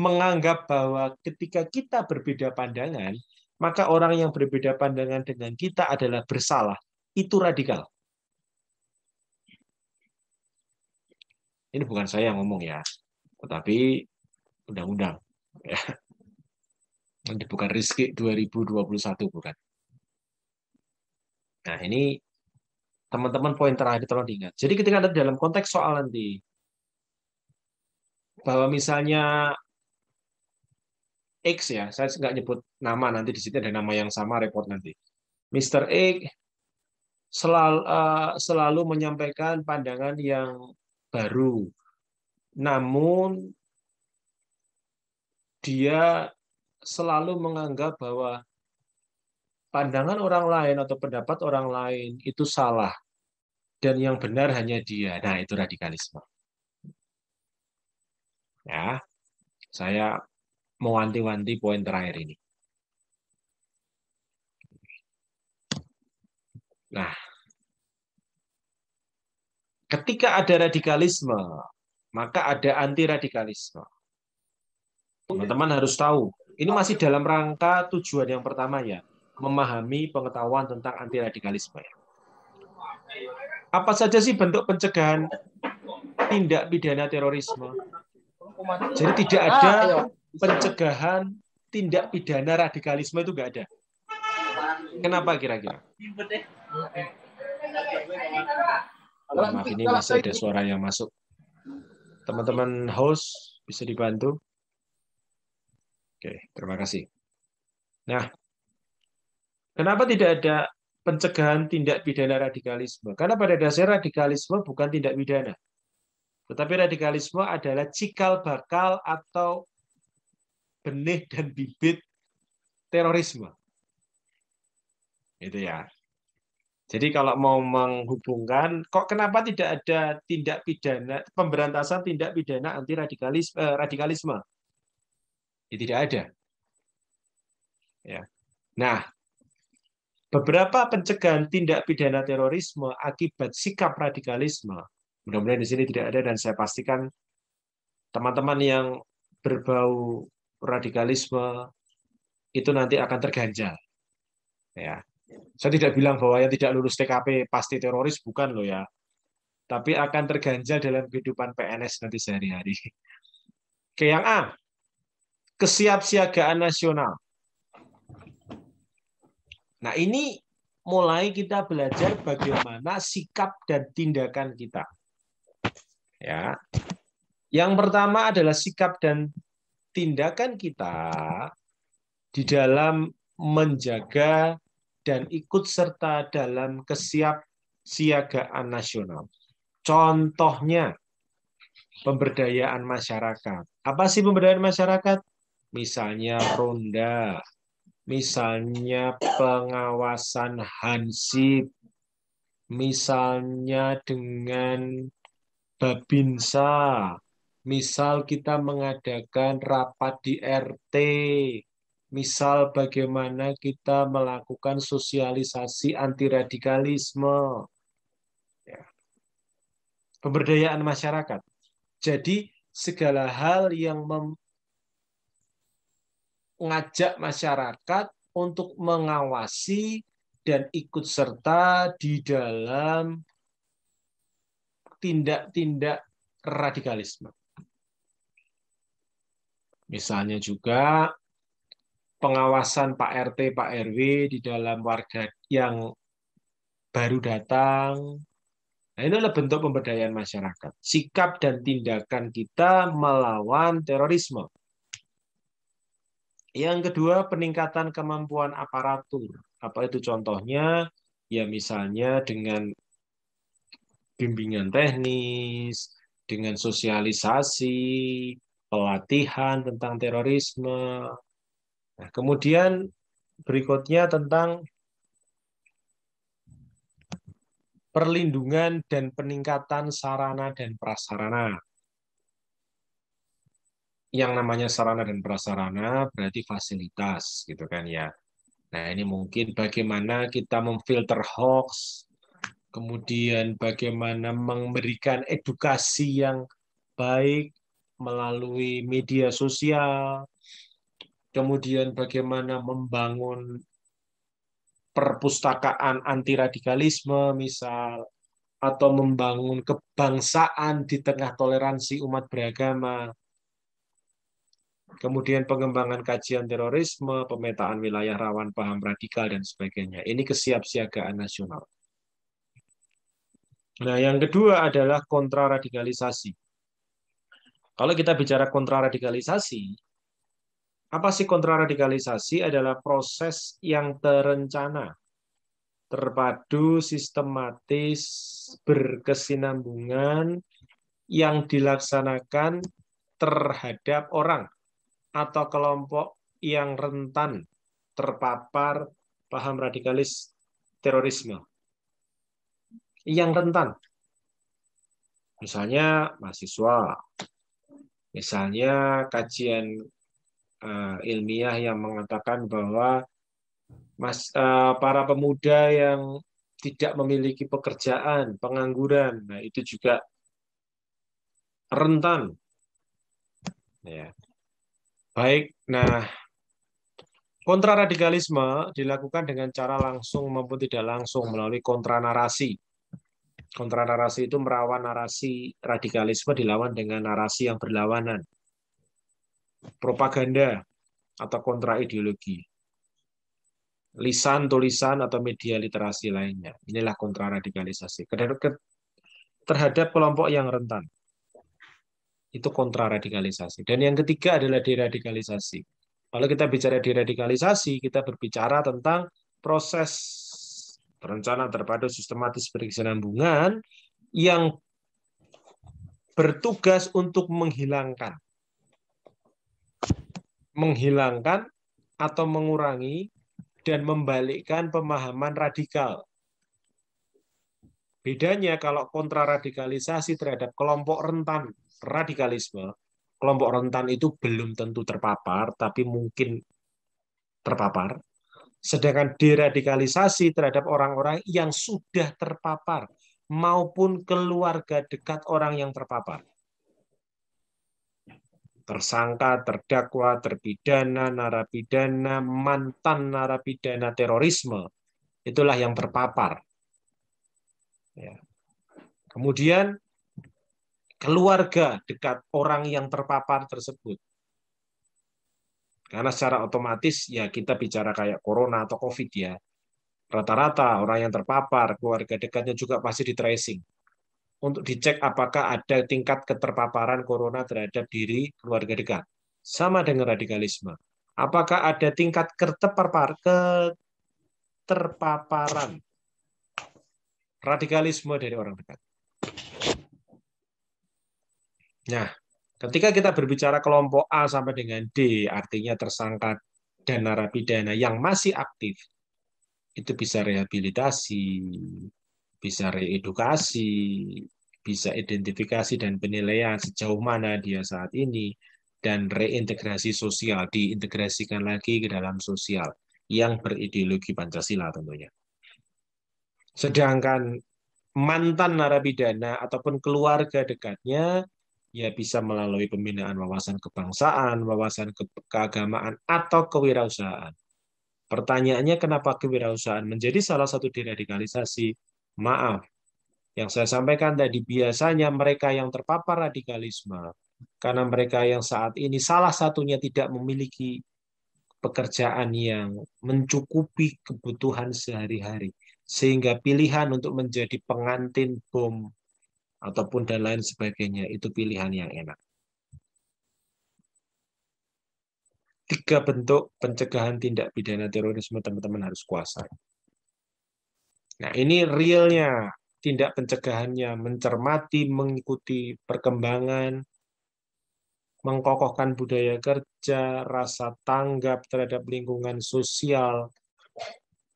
menganggap bahwa ketika kita berbeda pandangan, maka orang yang berbeda pandangan dengan kita adalah bersalah. Itu radikal. Ini bukan saya yang ngomong ya, tetapi undang-undang. Ini bukan Rizky 2021, bukan. Nah, ini teman-teman poin terakhir tolong diingat. Jadi ketika ada dalam konteks soal nanti, bahwa misalnya X ya, saya nggak nyebut nama, nanti di situ ada nama yang sama, report nanti. Mr. X selalu menyampaikan pandangan yang baru, namun dia selalu menganggap bahwa pandangan orang lain atau pendapat orang lain itu salah dan yang benar hanya dia. Nah, itu radikalisme. Ya, saya mau wanti-wanti poin terakhir ini. Nah, ketika ada radikalisme, maka ada anti-radikalisme. Teman-teman harus tahu, ini masih dalam rangka tujuan yang pertama ya, memahami pengetahuan tentang anti-radikalisme. Apa saja sih bentuk pencegahan tindak pidana terorisme? Jadi tidak ada pencegahan tindak pidana radikalisme, itu nggak ada. Kenapa kira-kira? Maaf, ini masih ada suara yang masuk. Teman-teman host bisa dibantu? Oke, terima kasih. Nah, kenapa tidak ada pencegahan tindak pidana radikalisme? Karena pada dasarnya radikalisme bukan tindak pidana. Tetapi radikalisme adalah cikal bakal atau benih dan bibit terorisme. Itu ya. Jadi kalau mau menghubungkan, kok kenapa tidak ada tindak pidana, pemberantasan tindak pidana anti radikalisme? Ya, tidak ada. Ya. Nah, beberapa pencegahan tindak pidana terorisme akibat sikap radikalisme, mudah-mudahan di sini tidak ada, dan saya pastikan teman-teman yang berbau radikalisme itu nanti akan terganjal. Ya. Saya tidak bilang bahwa yang tidak lulus TKP pasti teroris, bukan loh ya. Tapi akan terganjal dalam kehidupan PNS nanti sehari-hari. Oke, yang A, kesiapsiagaan nasional. Nah, ini mulai kita belajar bagaimana sikap dan tindakan kita. Ya. Yang pertama adalah sikap dan tindakan kita di dalam menjaga dan ikut serta dalam kesiapsiagaan nasional. Contohnya, pemberdayaan masyarakat. Apa sih pemberdayaan masyarakat? Misalnya ronda, misalnya pengawasan hansip, misalnya dengan Babinsa, misal kita mengadakan rapat di RT, misal bagaimana kita melakukan sosialisasi anti-radikalisme. Ya. Pemberdayaan masyarakat. Jadi segala hal yang mengajak masyarakat untuk mengawasi dan ikut serta di dalam tindak-tindak radikalisme. Misalnya juga pengawasan Pak RT, Pak RW di dalam warga yang baru datang. Nah, ini adalah bentuk pemberdayaan masyarakat. Sikap dan tindakan kita melawan terorisme. Yang kedua, peningkatan kemampuan aparatur. Apa itu contohnya? Ya misalnya dengan bimbingan teknis, dengan sosialisasi, pelatihan tentang terorisme. Nah, kemudian berikutnya tentang perlindungan dan peningkatan sarana dan prasarana. Yang namanya sarana dan prasarana berarti fasilitas, gitu kan ya. Nah, ini mungkin bagaimana kita memfilter hoax, kemudian bagaimana memberikan edukasi yang baik melalui media sosial, kemudian bagaimana membangun perpustakaan anti radikalisme misal, atau membangun kebangsaan di tengah toleransi umat beragama, kemudian pengembangan kajian terorisme, pemetaan wilayah rawan paham radikal, dan sebagainya. Ini kesiapsiagaan nasional. Nah, yang kedua adalah kontraradikalisasi. Kalau kita bicara kontraradikalisasi, apa sih kontraradikalisasi? Adalah proses yang terencana, terpadu, sistematis, berkesinambungan yang dilaksanakan terhadap orang atau kelompok yang rentan terpapar paham radikalis terorisme. Yang rentan. Misalnya mahasiswa, misalnya kajian ilmiah yang mengatakan bahwa para pemuda yang tidak memiliki pekerjaan, pengangguran, nah itu juga rentan. Ya. Baik, nah kontraradikalisme dilakukan dengan cara langsung maupun tidak langsung melalui kontranarasi. Kontranarasi itu merawan narasi radikalisme dilawan dengan narasi yang berlawanan. Propaganda atau kontraideologi. Lisan, tulisan, atau media literasi lainnya. Inilah kontraradikalisasi. Terhadap kelompok yang rentan. Itu kontraradikalisasi. Dan yang ketiga adalah deradikalisasi. Kalau kita bicara deradikalisasi, kita berbicara tentang proses perencanaan terpadu sistematis berkesinambungan yang bertugas untuk menghilangkan atau mengurangi dan membalikkan pemahaman radikal. Bedanya kalau kontraradikalisasi terhadap kelompok rentan radikalisme, kelompok rentan itu belum tentu terpapar, tapi mungkin terpapar. Sedangkan deradikalisasi terhadap orang-orang yang sudah terpapar maupun keluarga dekat orang yang terpapar. Tersangka, terdakwa, terpidana, narapidana, mantan narapidana terorisme, itulah yang terpapar. Ya. Kemudian keluarga dekat orang yang terpapar tersebut. Karena secara otomatis ya kita bicara kayak corona atau COVID ya. Rata-rata orang yang terpapar, keluarga dekatnya juga pasti di tracing. Untuk dicek apakah ada tingkat keterpaparan corona terhadap diri keluarga dekat. Sama dengan radikalisme. Apakah ada tingkat keterpaparan radikalisme dari orang dekat. Nah, ketika kita berbicara kelompok A sampai dengan D, artinya tersangka dan narapidana yang masih aktif, itu bisa rehabilitasi, bisa reedukasi, bisa identifikasi dan penilaian sejauh mana dia saat ini, dan reintegrasi sosial, diintegrasikan lagi ke dalam sosial yang berideologi Pancasila tentunya. Sedangkan mantan narapidana ataupun keluarga dekatnya ya bisa melalui pembinaan wawasan kebangsaan, wawasan keagamaan, atau kewirausahaan. Pertanyaannya kenapa kewirausahaan menjadi salah satu deradikalisasi? Maaf, yang saya sampaikan tadi biasanya mereka yang terpapar radikalisme, karena mereka yang saat ini salah satunya tidak memiliki pekerjaan yang mencukupi kebutuhan sehari-hari. Sehingga pilihan untuk menjadi pengantin bom ataupun dan lain sebagainya itu pilihan yang enak. 3 bentuk pencegahan tindak pidana terorisme teman-teman harus kuasai. Nah, ini realnya, tindak pencegahannya, mencermati, mengikuti perkembangan, mengkokohkan budaya kerja, rasa tanggap terhadap lingkungan sosial,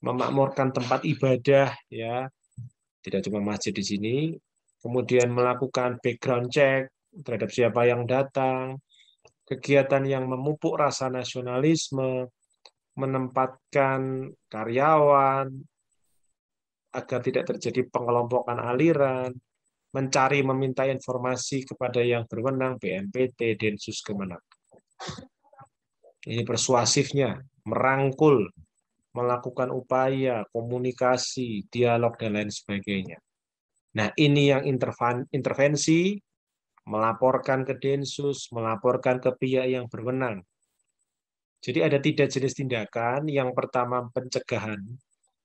memakmurkan tempat ibadah, ya, tidak cuma masjid di sini, kemudian melakukan background check terhadap siapa yang datang, kegiatan yang memupuk rasa nasionalisme, menempatkan karyawan agar tidak terjadi pengelompokan aliran, mencari meminta informasi kepada yang berwenang, BNPT, Densus Kemenak. Ini persuasifnya, merangkul, melakukan upaya, komunikasi, dialog, dan lain sebagainya. Nah, ini yang intervensi, melaporkan ke Densus, melaporkan ke pihak yang berwenang. Jadi ada 3 jenis tindakan. Yang pertama pencegahan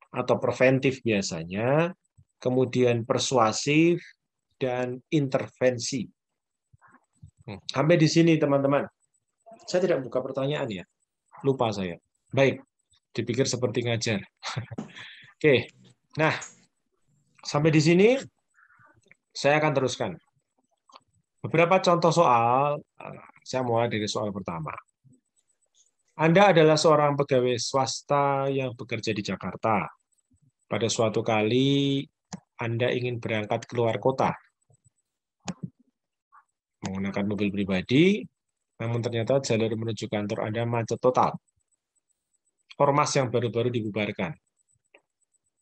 atau preventif biasanya, kemudian persuasif, dan intervensi. Sampai di sini teman-teman. Saya tidak buka pertanyaan ya. Lupa saya. Baik, dipikir seperti ngajar. Oke, nah sampai di sini saya akan teruskan. Beberapa contoh soal, saya mulai dari soal pertama. Anda adalah seorang pegawai swasta yang bekerja di Jakarta. Pada suatu kali, Anda ingin berangkat keluar kota menggunakan mobil pribadi, namun ternyata jalur menuju kantor Anda macet total. Ormas yang baru-baru dibubarkan.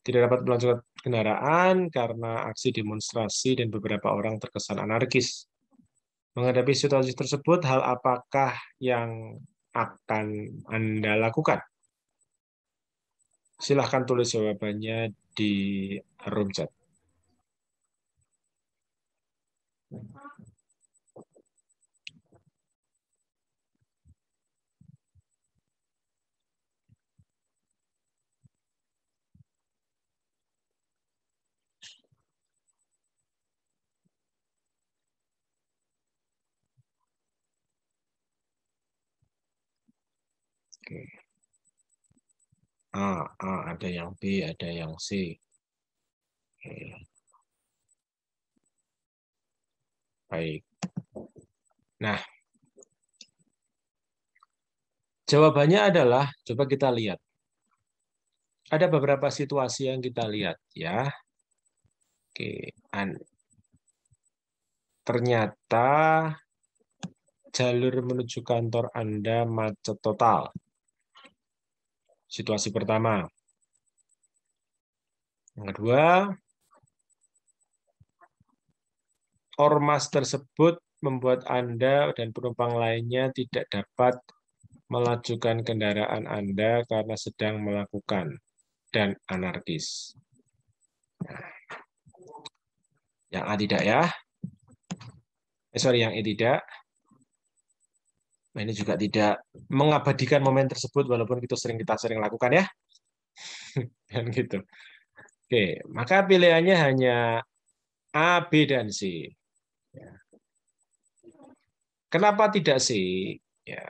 Tidak dapat melanjutkan kendaraan karena aksi demonstrasi dan beberapa orang terkesan anarkis. Menghadapi situasi tersebut, hal apakah yang akan Anda lakukan? Silahkan tulis jawabannya di room chat. Oke. Ada yang B, ada yang C. Oke. Baik. Nah, jawabannya adalah, coba kita lihat. Ada beberapa situasi yang kita lihat, ya. Oke. Ternyata jalur menuju kantor Anda macet total. Situasi pertama. Yang kedua, ormas tersebut membuat Anda dan penumpang lainnya tidak dapat melajukan kendaraan Anda karena sedang melakukan dan anarkis. Yang A tidak ya. Yang E tidak. Nah, ini juga tidak mengabadikan momen tersebut walaupun itu kita sering lakukan ya. Dan gitu. Oke, maka pilihannya hanya A, B, dan C. Kenapa tidak C? Ya,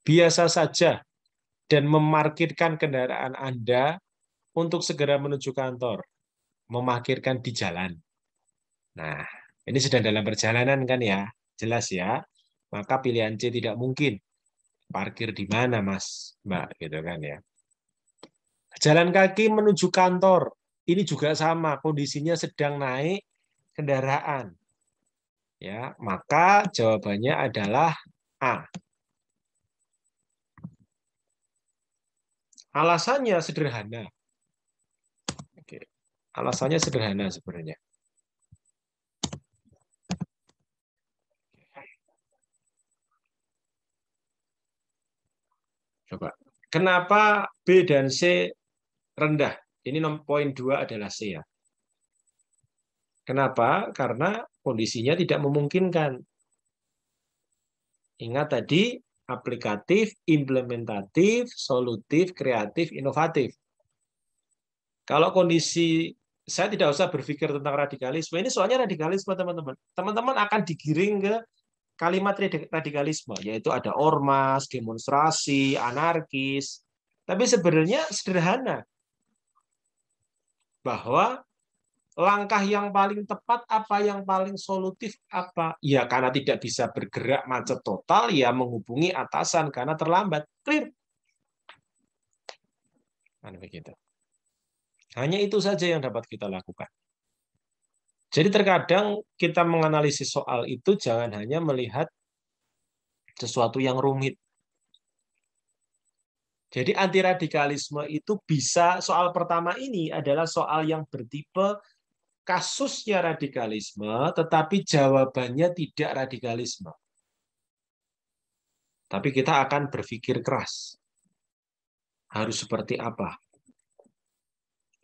biasa saja dan memarkirkan kendaraan Anda untuk segera menuju kantor. Memarkirkan di jalan. Nah, ini sedang dalam perjalanan kan ya? Jelas ya. Maka pilihan C tidak mungkin. Parkir di mana, Mas? Mbak, gitu kan ya. Jalan kaki menuju kantor. Ini juga sama, kondisinya sedang naik kendaraan. Ya, maka jawabannya adalah A. Alasannya sederhana. Oke. Alasannya sederhana sebenarnya. Coba. Kenapa B dan C rendah? Ini poin 2 adalah C ya. Kenapa? Karena kondisinya tidak memungkinkan. Ingat tadi, aplikatif, implementatif, solutif, kreatif, inovatif. Kalau kondisi, saya tidak usah berpikir tentang radikalisme. Ini soalnya radikalisme, teman-teman. Teman-teman akan digiring ke kalimat radikalisme, yaitu ada ormas, demonstrasi, anarkis. Tapi sebenarnya sederhana. bahwa langkah yang paling tepat apa, yang paling solutif apa? Ya karena tidak bisa bergerak macet total, ya menghubungi atasan karena terlambat. Clear. Kan begitu. Hanya itu saja yang dapat kita lakukan. Jadi terkadang kita menganalisis soal itu jangan hanya melihat sesuatu yang rumit. Jadi antiradikalisme itu bisa, soal pertama ini adalah soal yang bertipe kasusnya radikalisme, tetapi jawabannya tidak radikalisme. Tapi kita akan berpikir keras. Harus seperti apa?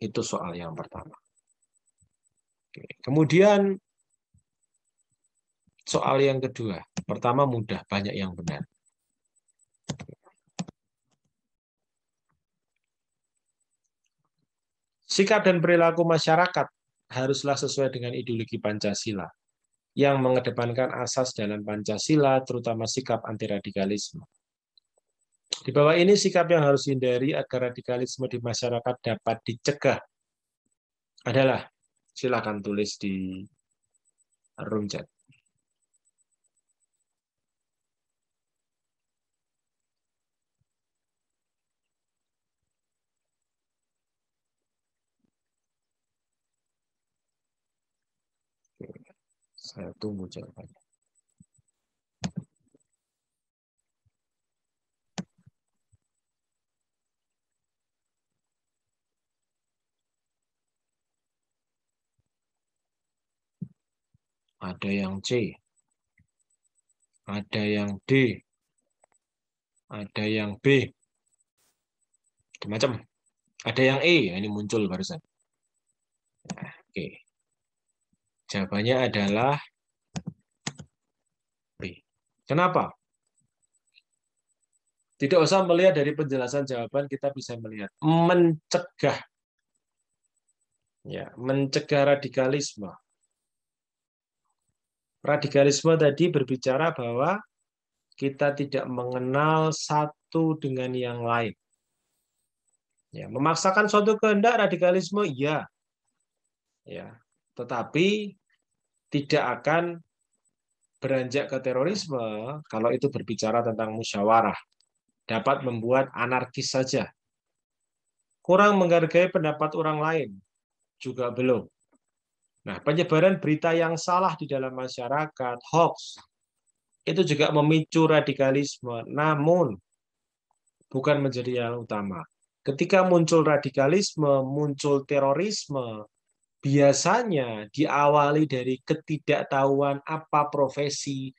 Itu soal yang pertama. Oke. Kemudian soal yang kedua. Pertama mudah, banyak yang benar. Sikap dan perilaku masyarakat haruslah sesuai dengan ideologi Pancasila yang mengedepankan asas dalam Pancasila, terutama sikap antiradikalisme. Di bawah ini sikap yang harus dihindari agar radikalisme di masyarakat dapat dicegah adalah, silakan tulis di room chat. Saya tunggu jawabannya. Ada yang C, ada yang D, ada yang B, macam. Ada yang E, ini muncul barusan. Nah, oke. Jawabannya adalah B. Kenapa? Tidak usah melihat dari penjelasan jawaban, kita bisa melihat mencegah, ya, mencegah radikalisme. Radikalisme tadi berbicara bahwa kita tidak mengenal satu dengan yang lain. Ya, memaksakan suatu kehendak radikalisme, iya. Ya, tetapi tidak akan beranjak ke terorisme kalau itu berbicara tentang musyawarah. Dapat membuat anarkis saja. Kurang menghargai pendapat orang lain, juga belum. Nah, penyebaran berita yang salah di dalam masyarakat, hoax, itu juga memicu radikalisme, namun bukan menjadi yang utama. Ketika muncul radikalisme, muncul terorisme, biasanya diawali dari ketidaktahuan apa profesi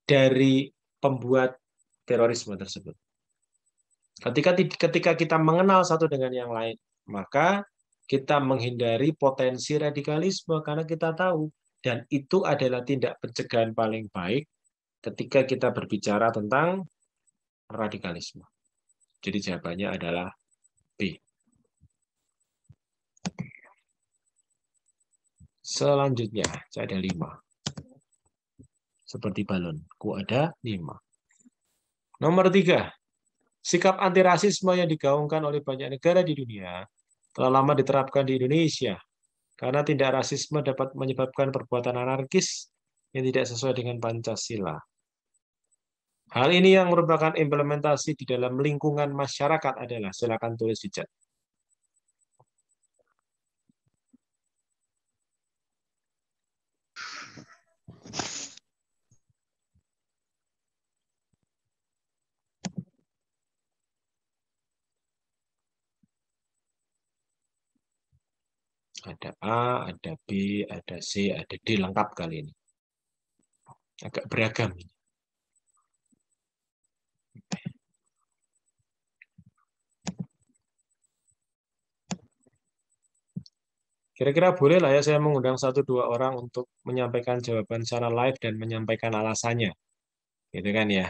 dari pembuat terorisme tersebut. Ketika kita mengenal satu dengan yang lain, maka kita menghindari potensi radikalisme karena kita tahu, dan itu adalah tindak pencegahan paling baik ketika kita berbicara tentang radikalisme. Jadi jawabannya adalah B. Selanjutnya, saya ada 5. Seperti balon, ku ada 5. Nomor 3, sikap antirasisme yang digaungkan oleh banyak negara di dunia telah lama diterapkan di Indonesia, karena tindak rasisme dapat menyebabkan perbuatan anarkis yang tidak sesuai dengan Pancasila. Hal ini yang merupakan implementasi di dalam lingkungan masyarakat adalah, silakan tulis di chat. Ada A, ada B, ada C, ada D, lengkap kali ini. Agak beragam ini. Kira-kira boleh lah ya saya mengundang 1-2 orang untuk menyampaikan jawaban secara live dan menyampaikan alasannya. Gitu kan ya.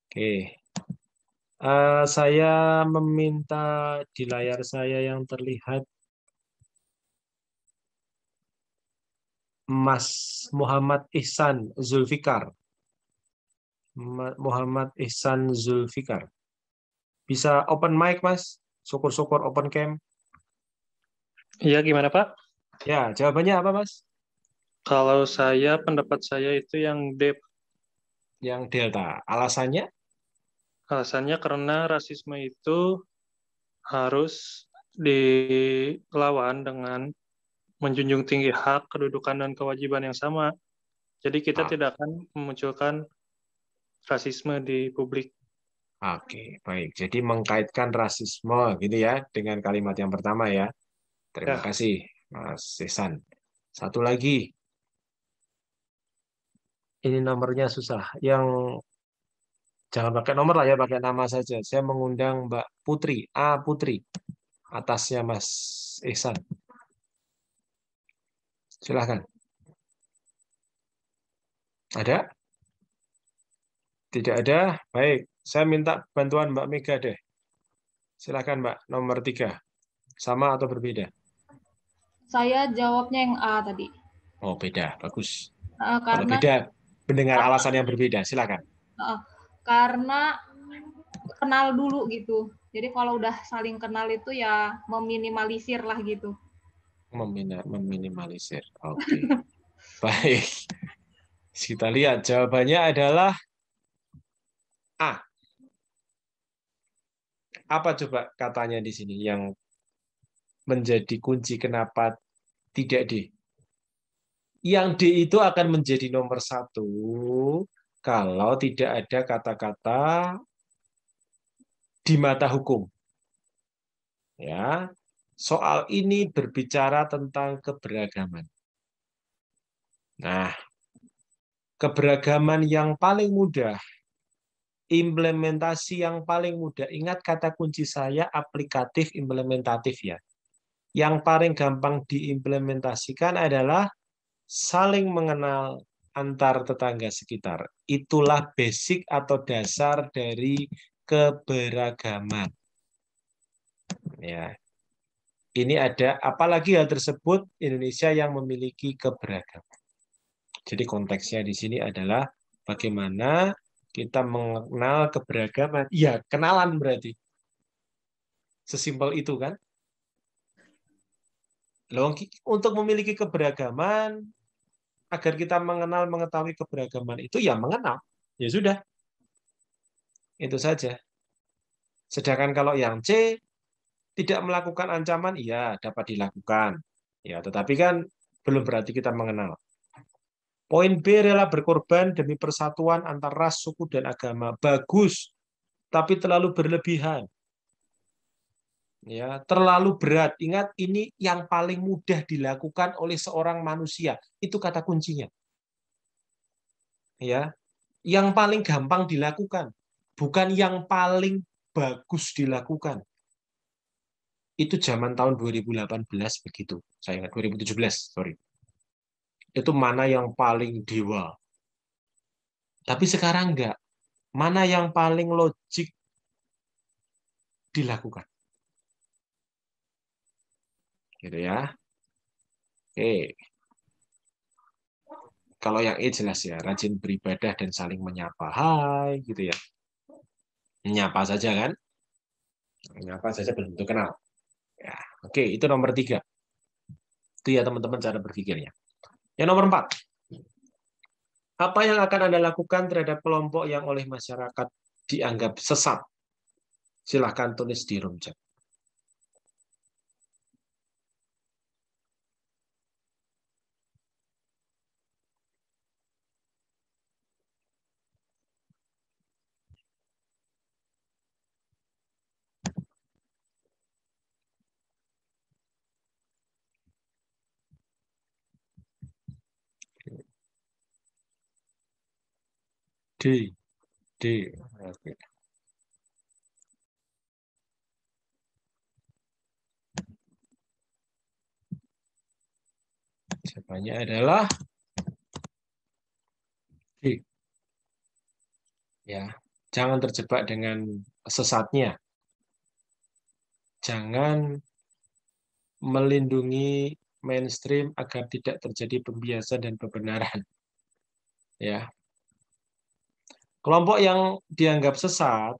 Oke. Saya meminta di layar saya yang terlihat Mas Muhammad Ihsan Zulfikar. Muhammad Ihsan Zulfikar. Bisa open mic, Mas? Syukur-syukur open cam. Iya, gimana Pak? Ya, jawabannya apa, Mas? Kalau saya, pendapat saya itu yang D. Yang delta. Alasannya? Alasannya karena rasisme itu harus dilawan dengan menjunjung tinggi hak, kedudukan, dan kewajiban yang sama. Jadi kita Ah, tidak akan memunculkan rasisme di publik. Oke, baik. Jadi mengkaitkan rasisme gitu ya dengan kalimat yang pertama ya. Terima Ya, kasih, Mas Ihsan. Satu lagi, ini nomornya susah. Yang jangan pakai nomor lah ya, pakai nama saja. Saya mengundang Mbak Putri, A Putri, atasnya Mas Ihsan. Silahkan. Ada? Tidak ada? Baik. Saya minta bantuan Mbak Mega deh. Silahkan Mbak, nomor 3. Sama atau berbeda? Saya jawabnya yang A tadi. Oh, beda. Bagus. Kalau Karena beda, mendengar alasan yang berbeda. Silakan. karena kenal dulu gitu. Jadi kalau udah saling kenal itu ya meminimalisir lah gitu. Meminimalisir. Oke. Baik. Kita lihat jawabannya adalah A. Apa coba katanya di sini yang menjadi kunci kenapa tidak D? Yang D itu akan menjadi nomor 1 kalau tidak ada kata-kata di mata hukum. Ya, soal ini berbicara tentang keberagaman. Nah, keberagaman yang paling mudah, implementasi yang paling mudah. Ingat kata kunci saya aplikatif implementatif ya. Yang paling gampang diimplementasikan adalah saling mengenal antar tetangga sekitar. Itulah basic atau dasar dari keberagaman. Ya. Ini ada apalagi hal tersebut Indonesia yang memiliki keberagaman. Jadi konteksnya di sini adalah bagaimana kita mengenal keberagaman. Ya, kenalan berarti. Sesimpel itu kan. Loh, untuk memiliki keberagaman, agar kita mengenal, mengetahui keberagaman itu, ya mengenal. Ya sudah, itu saja. Sedangkan kalau yang C, tidak melakukan ancaman, iya dapat dilakukan. Ya, tetapi kan belum berarti kita mengenal. Poin B, rela berkorban demi persatuan antar ras, suku, dan agama. Bagus, tapi terlalu berlebihan. Ya, terlalu berat. Ingat, ini yang paling mudah dilakukan oleh seorang manusia. Itu kata kuncinya. Ya, yang paling gampang dilakukan, bukan yang paling bagus dilakukan. Itu zaman tahun 2018 begitu. Saya ingat 2017, sorry. Itu mana yang paling dewa. Tapi sekarang enggak. Mana yang paling logik dilakukan. Gitu ya. Oke. Kalau yang E jelas ya, rajin beribadah dan saling menyapa. Hai, gitu ya. Menyapa saja kan? Menyapa saja belum tentu kenal. Ya, oke, itu nomor 3. Itu ya teman-teman cara berpikirnya. Yang nomor 4. Apa yang akan Anda lakukan terhadap kelompok yang oleh masyarakat dianggap sesat? Silahkan tulis di room chat. D. D. Oke. Jawabannya adalah D. Ya, jangan terjebak dengan sesatnya. Jangan melindungi mainstream agar tidak terjadi pembiasan dan pembenaran. Ya, kelompok yang dianggap sesat,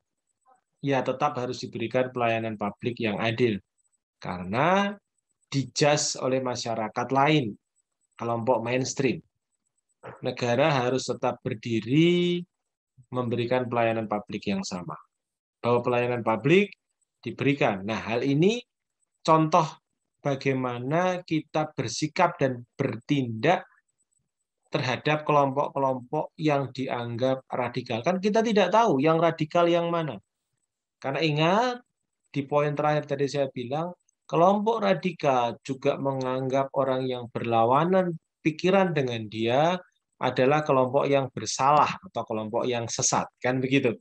ya tetap harus diberikan pelayanan publik yang adil. Karena dijudge oleh masyarakat lain, kelompok mainstream. Negara harus tetap berdiri memberikan pelayanan publik yang sama. Bahwa pelayanan publik diberikan. Nah, hal ini contoh bagaimana kita bersikap dan bertindak terhadap kelompok-kelompok yang dianggap radikal. Kan kita tidak tahu yang radikal yang mana. Karena ingat, di poin terakhir tadi saya bilang, kelompok radikal juga menganggap orang yang berlawanan pikiran dengan dia adalah kelompok yang bersalah atau kelompok yang sesat. Kan begitu?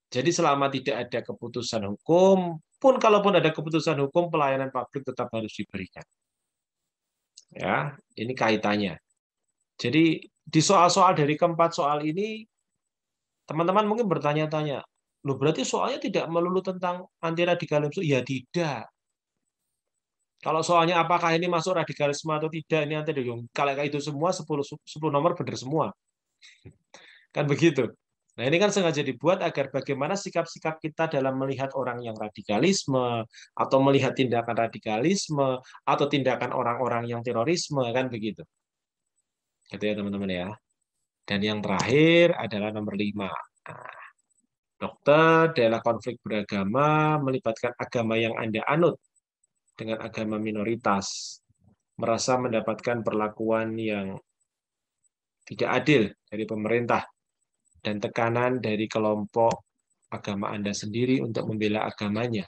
Jadi selama tidak ada keputusan hukum, pun kalaupun ada keputusan hukum, pelayanan publik tetap harus diberikan. Ya, ini kaitannya. Jadi di soal-soal dari keempat soal ini, teman-teman mungkin bertanya-tanya, loh berarti soalnya tidak melulu tentang anti radikalisme? Ya tidak. Kalau soalnya apakah ini masuk radikalisme atau tidak, ini anti radikalisme. Kalau itu semua 10 nomor benar semua. Kan begitu. Nah, ini kan sengaja dibuat agar bagaimana sikap-sikap kita dalam melihat orang yang radikalisme, atau melihat tindakan radikalisme, atau tindakan orang-orang yang terorisme, kan begitu. Gitu ya teman-teman ya. Dan yang terakhir adalah nomor 5. Nah, dokter dalam konflik beragama melibatkan agama yang Anda anut dengan agama minoritas, merasa mendapatkan perlakuan yang tidak adil dari pemerintah, dan tekanan dari kelompok agama Anda sendiri untuk membela agamanya.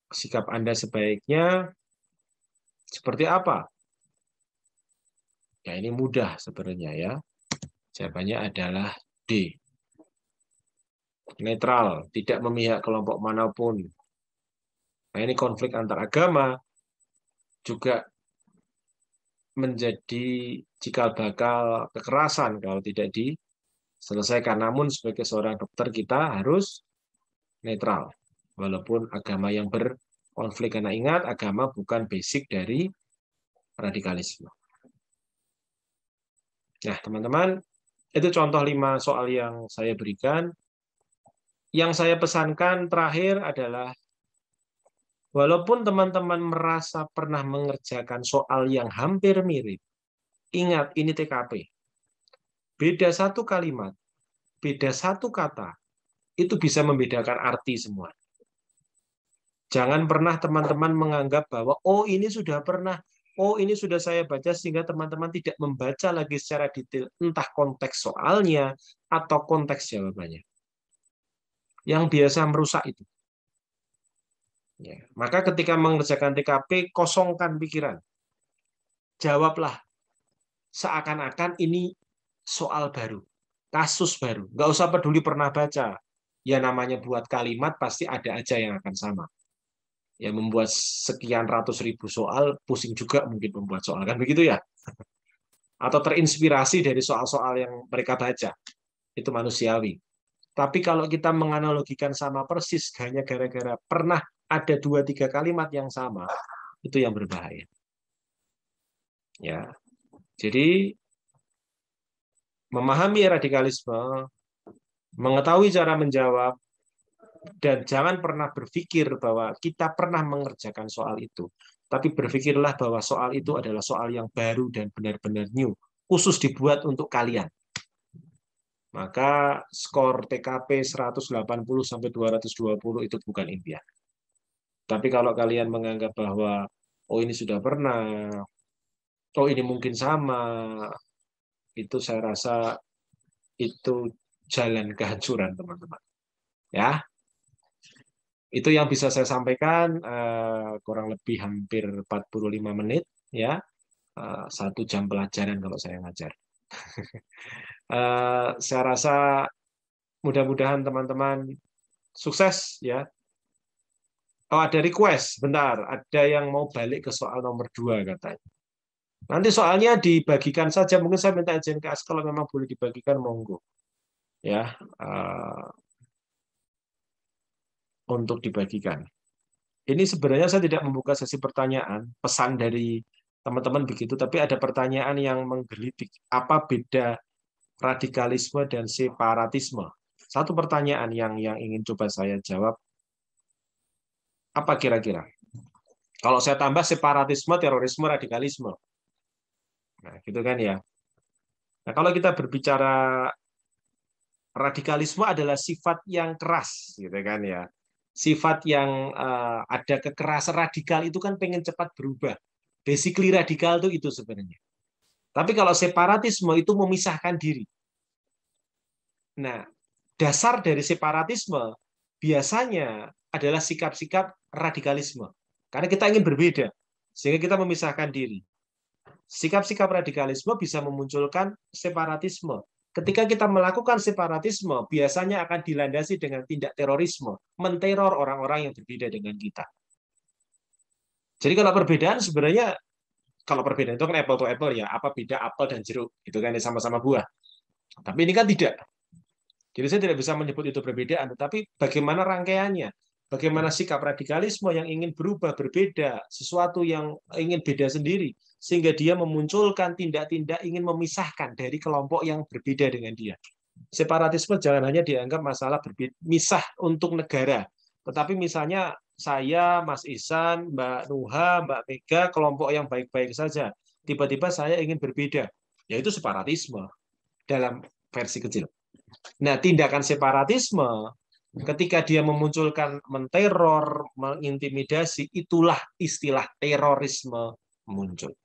Sikap Anda sebaiknya seperti apa? Ya ini mudah sebenarnya ya. Jawabannya adalah D. Netral, tidak memihak kelompok manapun. Nah ini konflik antar agama juga menjadi cikal bakal kekerasan kalau tidak diselesaikan. Namun sebagai seorang dokter kita harus netral, walaupun agama yang berkonflik. Karena ingat, agama bukan basic dari radikalisme. Nah, teman-teman, itu contoh 5 soal yang saya berikan. Yang saya pesankan terakhir adalah, walaupun teman-teman merasa pernah mengerjakan soal yang hampir mirip, ingat ini TKP. Beda satu kalimat, beda satu kata, itu bisa membedakan arti semua. Jangan pernah teman-teman menganggap bahwa, oh ini sudah pernah, oh ini sudah saya baca, sehingga teman-teman tidak membaca lagi secara detail, entah konteks soalnya atau konteks jawabannya. Yang biasa merusak itu. Ya. Maka ketika mengerjakan TKP, kosongkan pikiran. Jawablah seakan-akan ini soal baru, kasus baru. Nggak usah peduli pernah baca. Ya namanya buat kalimat pasti ada aja yang akan sama. Ya membuat sekian ratus ribu soal, pusing juga mungkin membuat soal. Kan begitu ya? Atau terinspirasi dari soal-soal yang mereka baca. Itu manusiawi. Tapi kalau kita menganalogikan sama persis, hanya gara-gara pernah ada 2-3 kalimat yang sama, itu yang berbahaya. Ya, jadi memahami radikalisme, mengetahui cara menjawab, dan jangan pernah berpikir bahwa kita pernah mengerjakan soal itu. Tapi berpikirlah bahwa soal itu adalah soal yang baru dan benar-benar new, khusus dibuat untuk kalian. Maka skor TKP 180-220 itu bukan impian. Tapi kalau kalian menganggap bahwa, oh ini sudah pernah, oh ini mungkin sama, itu saya rasa itu jalan kehancuran, teman-teman. Ya, itu yang bisa saya sampaikan, kurang lebih hampir 45 menit, ya, 1 jam pelajaran kalau saya ngajar. Saya rasa mudah-mudahan teman-teman sukses, ya. Oh, ada request, bentar, ada yang mau balik ke soal nomor 2 katanya. Nanti soalnya dibagikan saja, mungkin saya minta izin ke As kalau memang boleh dibagikan, monggo. Ya, untuk dibagikan. Ini sebenarnya saya tidak membuka sesi pertanyaan, pesan dari teman-teman begitu, tapi ada pertanyaan yang menggelitik. Apa beda radikalisme dan separatisme? Satu pertanyaan yang ingin coba saya jawab. Apa kira-kira? Kalau saya tambah separatisme, terorisme, radikalisme. Nah, gitu kan ya. Nah, kalau kita berbicara radikalisme adalah sifat yang keras, gitu kan ya. Sifat yang ada kekerasan. Radikal itu kan pengen cepat berubah. Basically radikal itu sebenarnya. Tapi kalau separatisme itu memisahkan diri. Nah, dasar dari separatisme biasanya adalah sikap-sikap radikalisme. Karena kita ingin berbeda, sehingga kita memisahkan diri. Sikap-sikap radikalisme bisa memunculkan separatisme. Ketika kita melakukan separatisme, biasanya akan dilandasi dengan tindak terorisme, menteror orang-orang yang berbeda dengan kita. Jadi kalau perbedaan sebenarnya, kalau perbedaan itu kan apple to apple ya, apa beda apel dan jeruk, itu kan sama-sama buah. Tapi ini kan tidak. Jadi saya tidak bisa menyebut itu perbedaan, tetapi bagaimana rangkaiannya, bagaimana sikap radikalisme yang ingin berubah, berbeda, sesuatu yang ingin beda sendiri, sehingga dia memunculkan tindak-tindak ingin memisahkan dari kelompok yang berbeda dengan dia. Separatisme jangan hanya dianggap masalah misah untuk negara, tetapi misalnya saya, Mas Ihsan, Mbak Nuha, Mbak Mega, kelompok yang baik-baik saja, tiba-tiba saya ingin berbeda, yaitu separatisme dalam versi kecil. Nah, tindakan separatisme ketika dia memunculkan menteror, mengintimidasi, itulah istilah terorisme muncul.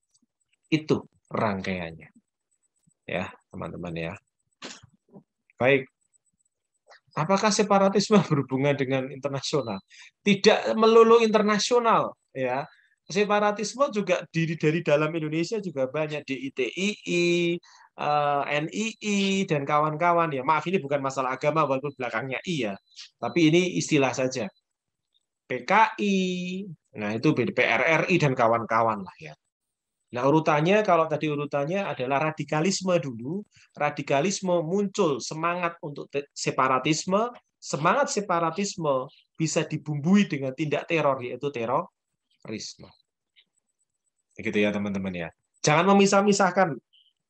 Itu rangkaiannya. Ya, teman-teman ya. Baik. Apakah separatisme berhubungan dengan internasional? Tidak melulu internasional, ya. Separatisme juga dari dalam Indonesia juga banyak, DITII, NII dan kawan-kawan ya. Maaf, ini bukan masalah agama walaupun belakangnya iya, tapi ini istilah saja. PKI, nah itu PRRI dan kawan-kawan lah ya. Nah, urutannya kalau tadi urutannya adalah radikalisme dulu. Radikalisme muncul semangat untuk separatisme, semangat separatisme bisa dibumbui dengan tindak teror yaitu terorisme. Begitu ya teman-teman ya. Jangan memisah-misahkan.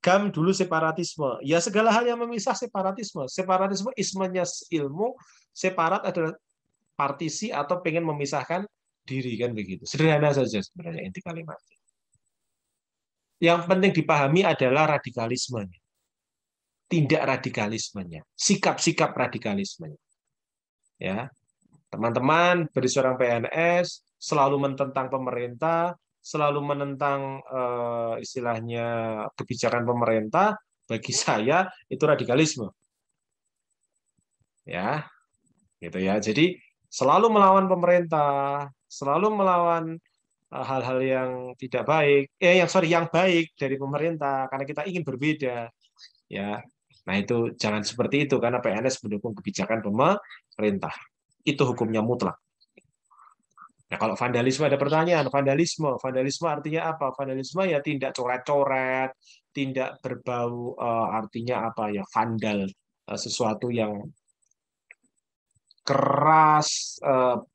GAM dulu separatisme. Ya segala hal yang memisah separatisme. Separatisme ismenya ilmu, separat adalah partisi atau pengen memisahkan diri kan begitu. Sederhana saja sebenarnya inti kalimatnya. Yang penting dipahami adalah radikalismenya. Tindak radikalismenya, sikap-sikap radikalismenya. Ya. Teman-teman beri seorang PNS selalu menentang pemerintah, selalu menentang istilahnya kebijakan pemerintah, bagi saya itu radikalisme. Ya. Gitu ya. Jadi selalu melawan pemerintah, selalu melawan hal-hal yang tidak baik, yang baik dari pemerintah karena kita ingin berbeda, ya. Nah itu jangan seperti itu karena PNS mendukung kebijakan pemerintah, itu hukumnya mutlak. Nah kalau vandalisme ada pertanyaan, vandalisme artinya apa? Vandalisme ya tindak coret-coret, tindak berbau artinya apa ya vandal, sesuatu yang keras,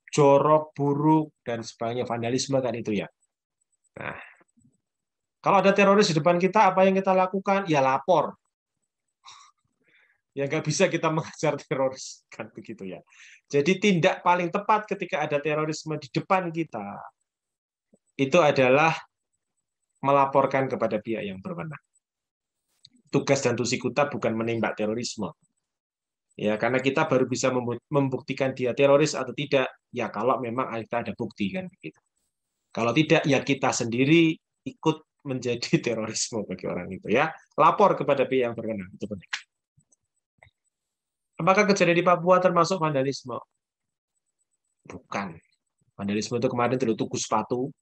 jorok, buruk, dan sebagainya. Vandalisme kan itu ya. Nah, kalau ada teroris di depan kita, apa yang kita lakukan? Ya lapor. Ya nggak bisa kita mengejar teroris. Kan begitu ya. Jadi tindak paling tepat ketika ada terorisme di depan kita, itu adalah melaporkan kepada pihak yang berwenang. Tugas dan tusi kita bukan menembak terorisme. Ya, karena kita baru bisa membuktikan dia teroris atau tidak, ya kalau memang kita ada bukti kan begitu. Kalau tidak, ya kita sendiri ikut menjadi terorisme bagi orang itu ya. Lapor kepada pihak yang berwenang, itu penting. Apakah kejadian di Papua termasuk vandalisme? Bukan. Vandalisme itu kemarin tuku sepatu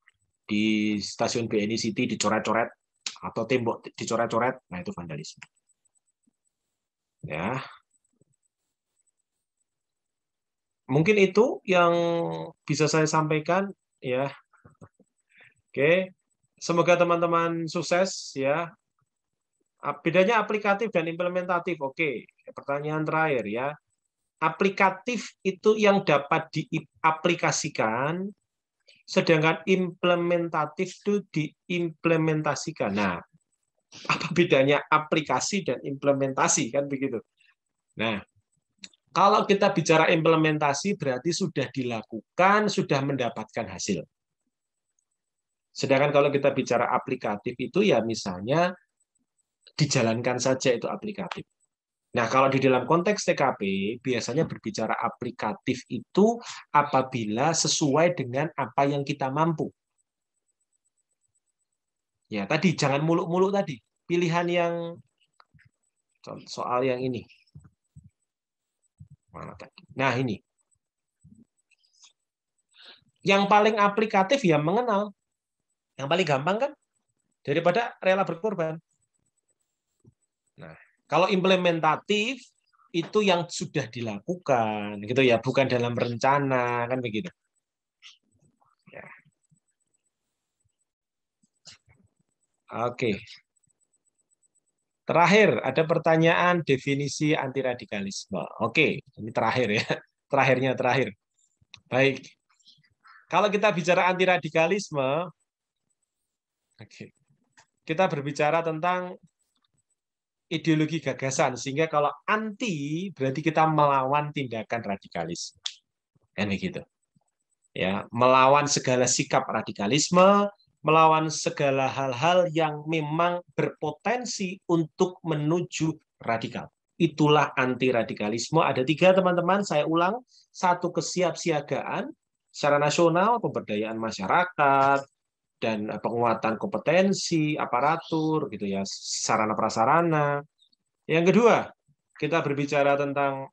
di stasiun BNI City dicoret-coret atau tembok dicoret-coret, nah itu vandalisme. Ya. Mungkin itu yang bisa saya sampaikan ya. Oke. Semoga teman-teman sukses ya. Bedanya aplikatif dan implementatif. Oke. Pertanyaan terakhir ya. Aplikatif itu yang dapat diaplikasikan, sedangkan implementatif itu diimplementasikan. Nah, apa bedanya aplikasi dan implementasi kan begitu. Nah, kalau kita bicara implementasi berarti sudah dilakukan, sudah mendapatkan hasil. Sedangkan kalau kita bicara aplikatif itu ya misalnya dijalankan saja itu aplikatif. Nah, kalau di dalam konteks TKP, biasanya berbicara aplikatif itu apabila sesuai dengan apa yang kita mampu. Ya, tadi jangan muluk-muluk tadi. Pilihan yang soal yang ini. Mana tadi? Nah, ini. Yang paling aplikatif ya mengenal. Yang paling gampang kan daripada rela berkorban. Nah, kalau implementatif itu yang sudah dilakukan, gitu ya, bukan dalam rencana, kan begitu. Ya. Oke. Terakhir, ada pertanyaan definisi antiradikalisme. Oke, ini terakhir ya. Terakhir. Baik. Kalau kita bicara antiradikalisme, oke, kita berbicara tentang ideologi gagasan, sehingga kalau anti berarti kita melawan tindakan radikalisme. Kan begitu. Ya, melawan segala sikap radikalisme, melawan segala hal-hal yang memang berpotensi untuk menuju radikal. Itulah anti-radikalisme. Ada 3, teman-teman, saya ulang. 1, kesiapsiagaan secara nasional, pemberdayaan masyarakat, dan penguatan kompetensi, aparatur, gitu ya, sarana prasarana. Yang kedua, kita berbicara tentang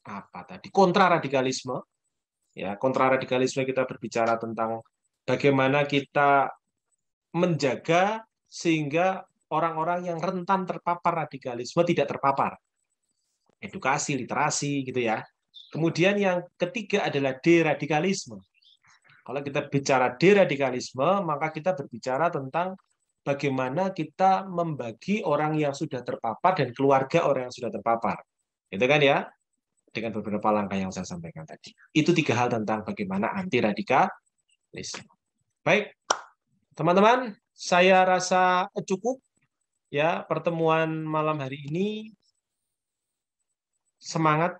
apa tadi? Kontraradikalisme. Ya, kontraradikalisme kita berbicara tentang bagaimana kita menjaga sehingga orang-orang yang rentan terpapar radikalisme tidak terpapar. Edukasi, literasi, gitu ya. Kemudian yang ketiga adalah deradikalisme. Kalau kita bicara deradikalisme, maka kita berbicara tentang bagaimana kita membagi orang yang sudah terpapar dan keluarga orang yang sudah terpapar. Itu kan ya? Dengan beberapa langkah yang saya sampaikan tadi. Itu 3 hal tentang bagaimana anti-radikalisme. Baik, teman-teman, saya rasa cukup ya pertemuan malam hari ini. Semangat,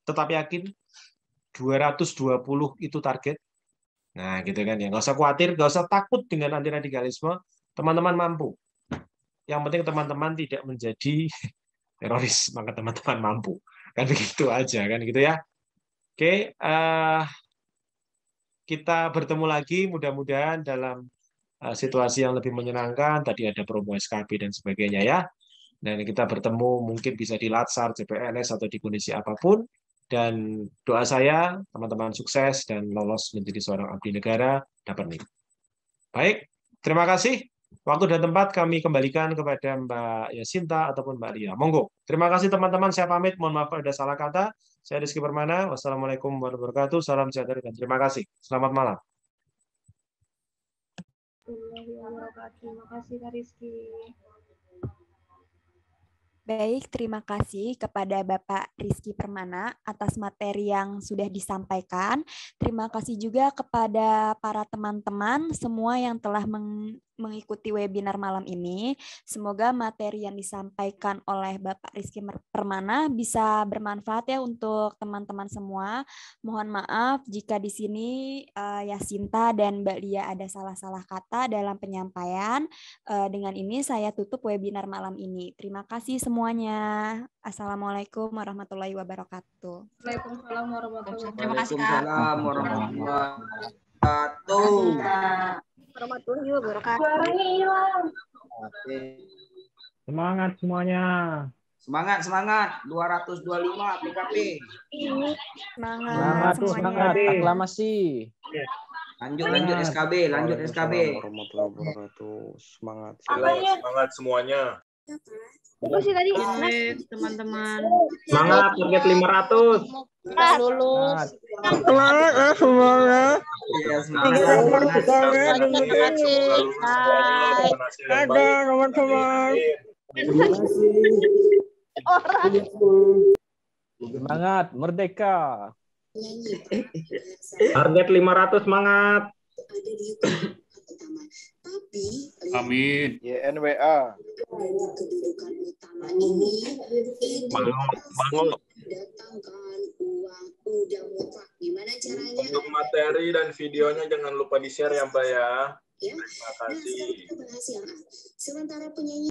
tetap yakin 220 itu target. Nah, gitu kan ya. Nggak usah khawatir, nggak usah takut dengan anti-radikalisme. Teman-teman mampu. Yang penting teman-teman tidak menjadi teroris, maka teman-teman mampu. Kan begitu aja, kan gitu ya. Oke, kita bertemu lagi mudah-mudahan dalam situasi yang lebih menyenangkan. Tadi ada promo SKP dan sebagainya ya. Dan kita bertemu mungkin bisa di Latsar, CPNS, atau di kondisi apapun. Dan doa saya, teman-teman sukses dan lolos menjadi seorang abdi negara, dapat NIP. Baik, terima kasih. Waktu dan tempat kami kembalikan kepada Mbak Yasinta ataupun Mbak Lia. Monggo. Terima kasih teman-teman. Saya pamit. Mohon maaf ada salah kata. Saya Rizky Permana. Wassalamualaikum warahmatullahi wabarakatuh. Salam sejahtera dan terima kasih. Selamat malam. Terima kasih Kak Rizky. Baik, terima kasih kepada Bapak Rizky Permana atas materi yang sudah disampaikan. Terima kasih juga kepada para teman-teman semua yang telah mengikuti webinar malam ini. Semoga materi yang disampaikan oleh Bapak Rizky Permana bisa bermanfaat ya untuk teman-teman semua. Mohon maaf jika di sini Yasinta dan Mbak Lia ada salah-salah kata dalam penyampaian. Dengan ini saya tutup webinar malam ini. Terima kasih semuanya. Assalamualaikum warahmatullahi wabarakatuh. Waalaikumsalam warahmatullahi wabarakatuh. Terima kasih Kak. Warahmatullahi wabarakatuh. Semangat semuanya. Semangat. 225 PKP. Semangat. Aklamasi. Lanjut SKB, Warahmatullahi wabarakatuh. Semangat semuanya. Apa sih tadi? Teman-teman. Semangat target 500. Lulus. Semangat semuanya. Ada teman-teman. Semangat merdeka. Target 500 semangat. Amin. YNWA. Bangun. Datangkan uang udah mutlak gimana? Untuk materi dan videonya jangan lupa di-share ya Mbak ya. Terima kasih.